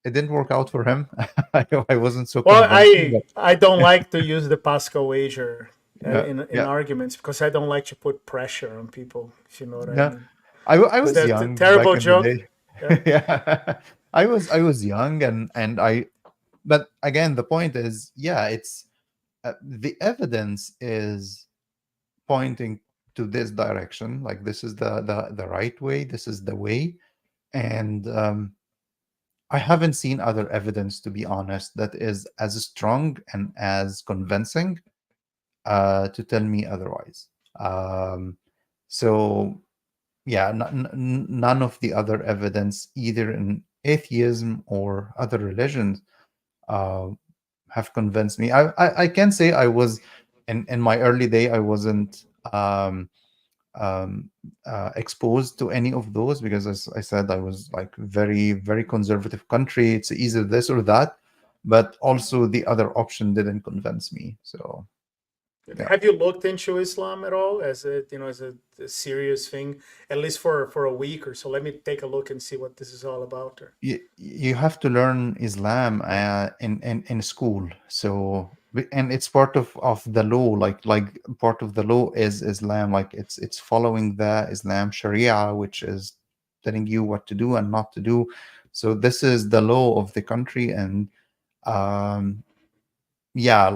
it didn't work out for him. I wasn't so Well, convincing, but I don't like to use the Pascal wager yeah, in yeah, arguments, because I don't like to put pressure on people, if you know what I yeah. mean. I Is was that a young back terrible in the joke? day. Yeah. Yeah, I was young, and but again, the point is, yeah, it's the evidence is pointing to this direction. Like this is the right way. This is the way, and I haven't seen other evidence, to be honest, that is as strong and as convincing to tell me otherwise. Um, so yeah, none of the other evidence, either in atheism or other religions, uh, have convinced me. I can say I was in my early day. I wasn't um, exposed to any of those because, as I said, I was like very conservative country. It's either this or that, but also the other option didn't convince me. So yeah. Have you looked into Islam at all as a serious thing, at least for a week or so? Let me take a look and see what this is all about. Or You have to learn Islam in school. So and it's part of the law. Like part of the law is Islam. Like it's following the Islam Sharia, which is telling you what to do and not to do. So this is the law of the country, and um yeah,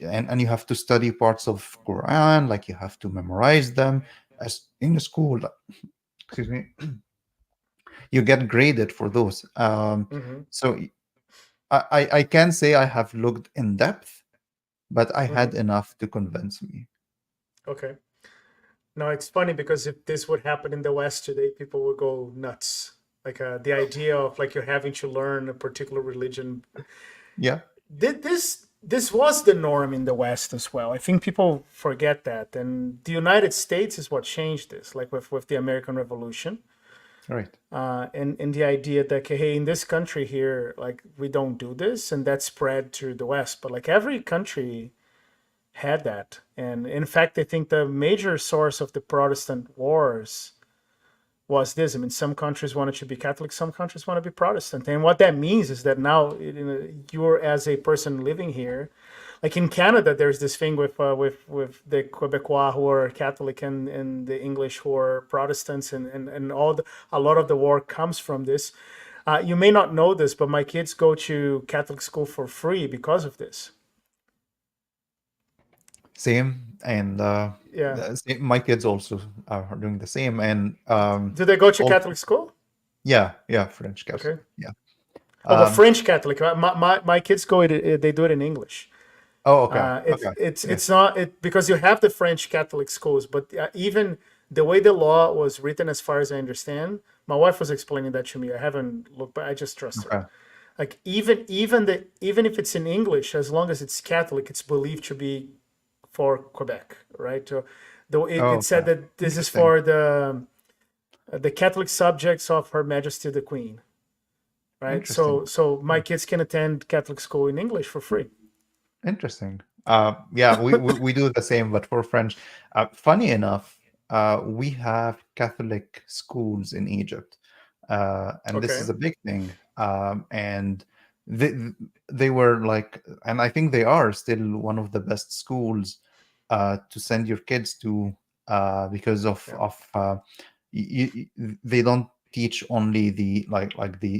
and you have to study parts of Quran. Like you have to memorize them as in the school. Excuse me. You get graded for those. hmm. So I can say I have looked in depth, but I Hmm. had enough to convince me. Okay. No, it's funny because if this would happen in the West today, people would go nuts. Like the idea of like you're having to learn a particular religion. Yeah, This was the norm in the West as well. I think people forget that, and the United States is what changed this, like with the American Revolution, right. and the idea that okay, hey, in this country here, like we don't do this, and that spread to the West. But like every country had that, and in fact, I think the major source of the Protestant wars was this. I mean, some countries wanted to be Catholic, some countries want to be Protestant. And what that means is that now, you're, as a person living here, like in Canada, there's this thing with the Quebecois who are Catholic, and the English who are Protestants, and a lot of the war comes from this. You may not know this, but my kids go to Catholic school for free because of this. Same, and Yeah. my kids also are doing the same, and Do they go to also, Catholic school? yeah, French Catholic, Okay. yeah. Oh, but Um, French Catholic. My kids go. They do it in English. oh, okay, It's okay, it's yeah, it's not it because you have the French Catholic schools, but even the way the law was written, as far as I understand, my wife was explaining that to me. I haven't looked, but I just trust her. okay. Like even if it's in English, as long as it's Catholic, it's believed to be for Quebec, right? So, though it Oh, said okay. that this is Interesting. for the Catholic subjects of Her Majesty the Queen, right? Interesting. So my Yeah. kids can attend Catholic school in English for free. Interesting. Yeah, we do the same, but for French. Funny enough, we have Catholic schools in Egypt, and this is Okay. a big thing. And they they were like, and I think they are still one of the best schools to send your kids to, because Yeah. they don't teach only the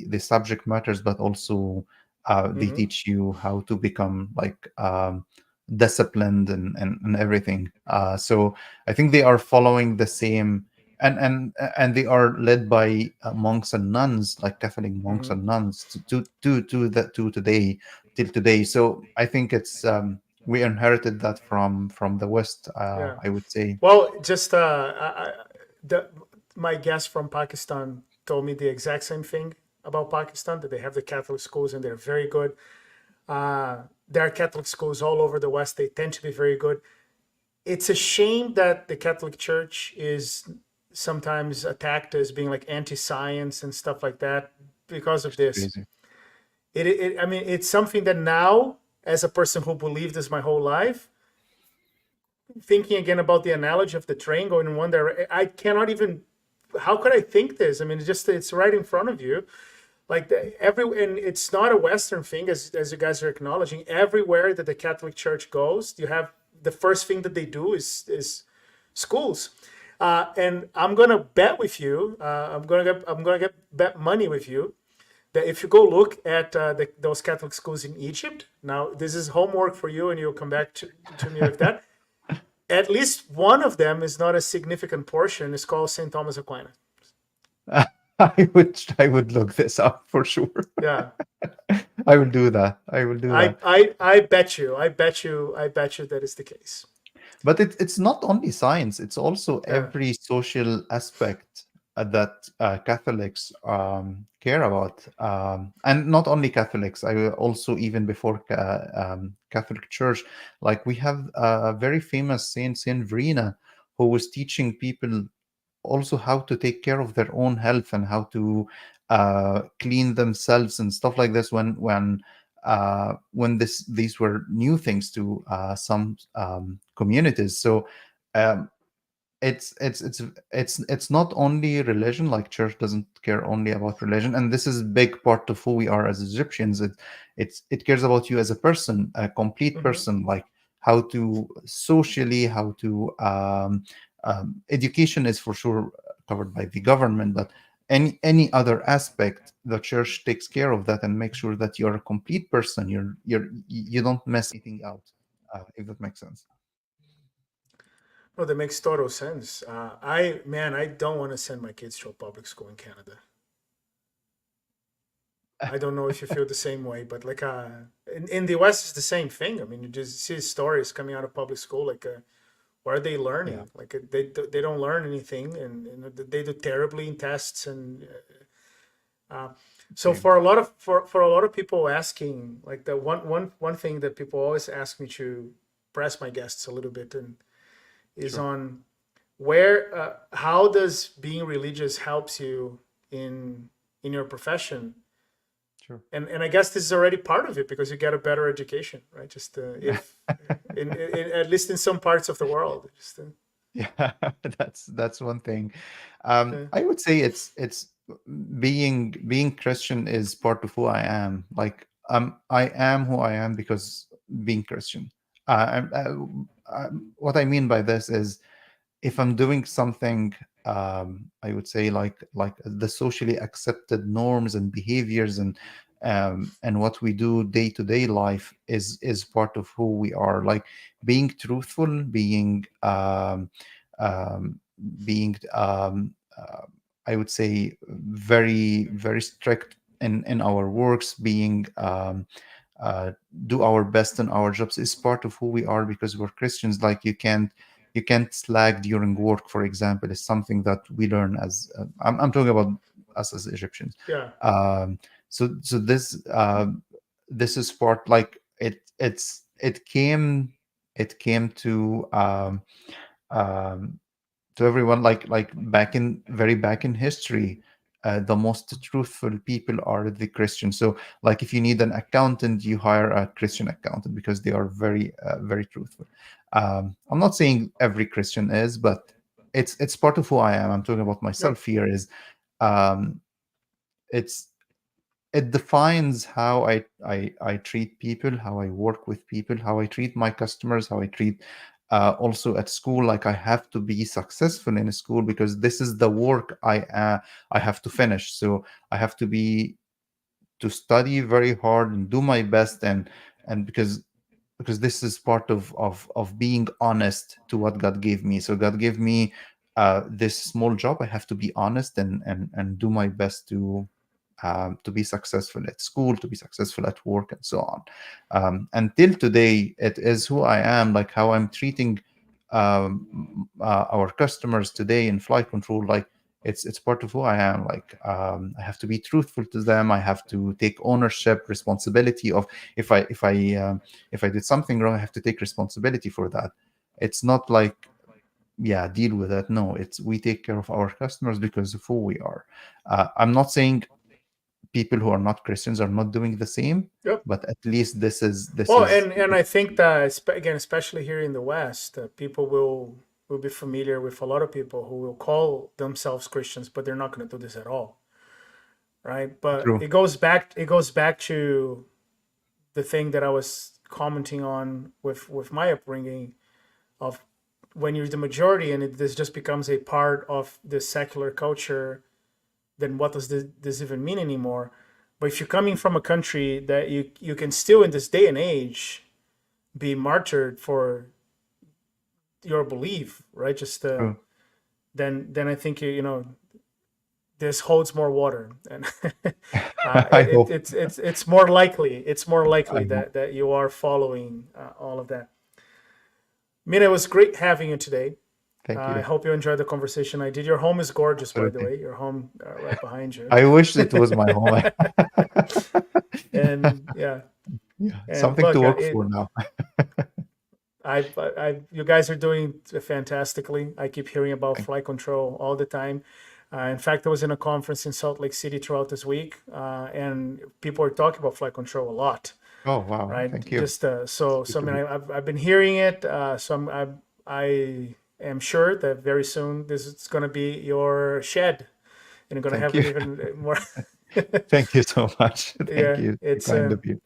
the subject matters, but also they Hmm. teach you how to become disciplined and everything. So I think they are following the same, and they are led by monks and nuns, like Catholic monks Hmm. and nuns, to today, till today. So I think it's we inherited that from the West, Yeah. I would say. Well, just the my guest from Pakistan told me the exact same thing about Pakistan, that they have the Catholic schools and they're very good. There are Catholic schools all over the West. They tend to be very good. It's a shame that the Catholic Church is sometimes attacked as being like anti-science and stuff like that because of It's this. crazy. I mean, it's something that now, as a person who believed this my whole life, thinking again about the analogy of the train going in one direction, I cannot even. How could I think this? I mean, it's right in front of you. Like and it's not a Western thing, as you guys are acknowledging. Everywhere that the Catholic Church goes, you have the first thing that they do is schools. And I'm gonna bet with you. I'm gonna get bet money with you that if you go look at those Catholic schools in Egypt, now this is homework for you, and you'll come back to me with that. At least one of them is not a significant portion. It's called St. Thomas Aquinas. I would look this up for sure. Yeah, I will do that. I will do that. I bet you, I bet you that is the case. But it's not only science, it's also Yeah. every social aspect that Catholics care about. And not only Catholics, I will also, even before Catholic Church, like we have a very famous Saint Verena, who was teaching people also how to take care of their own health and how to clean themselves and stuff like this, when these were new things to some communities. So um, it's not only religion. Like church doesn't care only about religion, and this is a big part of who we are as Egyptians. It cares about you as a person, a complete Hmm. person, like how to socially, how to education is for sure covered by the government, but any other aspect, the church takes care of that and makes sure that you're a complete person. You don't mess anything out, if that makes sense. No, that makes total sense. I don't want to send my kids to a public school in Canada. I don't know if you feel the same way, but like in the US, it's the same thing. I mean, you just see stories coming out of public school, like what are they Yeah, learning? Like they don't learn anything, and they do terribly in tests, and uh, so same. for a lot of people asking, like the one thing that people always ask me to press my guests a little bit, and is Sure, on where how does being religious helps you in your profession. sure. And I guess this is already part of it because you get a better education, right? Just if in at least in some parts of the world, just Yeah, that's one thing. Yeah, I would say it's being Christian is part of who I am. Like I am who I am because being Christian. What I mean by this is if I'm doing something, I would say like the socially accepted norms and behaviors and what we do day to day life is part of who we are. Like being truthful, um, being I would say very strict in our works, being uh, do our best in our jobs is part of who we are because we're Christians. Like you can't slack during work, for example, is something that we learn as I'm talking about us as Egyptians. yeah, Um, so this is part like it came um, to everyone like back in history. The most truthful people are the Christians. So like if you need an accountant, you hire a Christian accountant because they are very truthful. I'm not saying every Christian is, but it's part of who I am. I'm talking about yep, myself here. Is um, it's it defines how I treat people, how I work with people, how I treat my customers, how I treat also at school. Like I have to be successful in school because this is the work I have to finish. So I have to study very hard and do my best, and because this is part of being honest to what God gave me. So God gave me this small job. I have to be honest and do my best to be successful at school, to be successful at work, and so on. Until today, it is who I am, like how I'm treating our customers today in flight control. Like it's part of who I am. Like I have to be truthful to them. I have to take ownership, responsibility of if I did something wrong, I have to take responsibility for that. It's not like yeah, deal with that. No, it's we take care of our customers because of who we are. I'm not saying people who are not Christians are not doing the same, yep. but at least this Well, is and I think that again, especially here in the West, people will be familiar with a lot of people who will call themselves Christians, but they're not going to do this at all, right? But true. it goes back to the thing that I was commenting on with my upbringing of when you're the majority and this just becomes a part of the secular culture, then what does this even mean anymore? But if you're coming from a country that you can still in this day and age be martyred for your belief, right? Just True. then I think this holds more water, and I it, hope. it's more likely I hope. that you are following all of that. Mina, it was great having you today. Thank I you. hope you enjoyed the conversation. I did. Your home is gorgeous, by the Absolutely. way. Your home right behind you, I wish it was my home. and yeah, Yeah, and something to look, work for now. you guys are doing fantastically. I keep hearing about Thank flight control all the time. In fact, I was in a conference in Salt Lake City throughout this week, and people are talking about flight control a lot, Oh, wow. right? Thank you. Just so Good so. I to mean, hear. I've been hearing it. I am sure that very soon this is going to be your shed, and you're going to Thank have you. an even more. Thank you so much. Thank Yeah, you. So it's kind of you.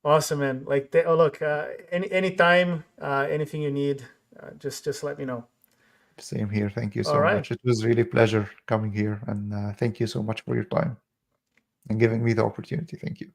awesome, man. Like, oh look, anytime, anything you need, just let me know. Same here. Thank you All so right. much. It was really pleasure coming here, and thank you so much for your time and giving me the opportunity. Thank you.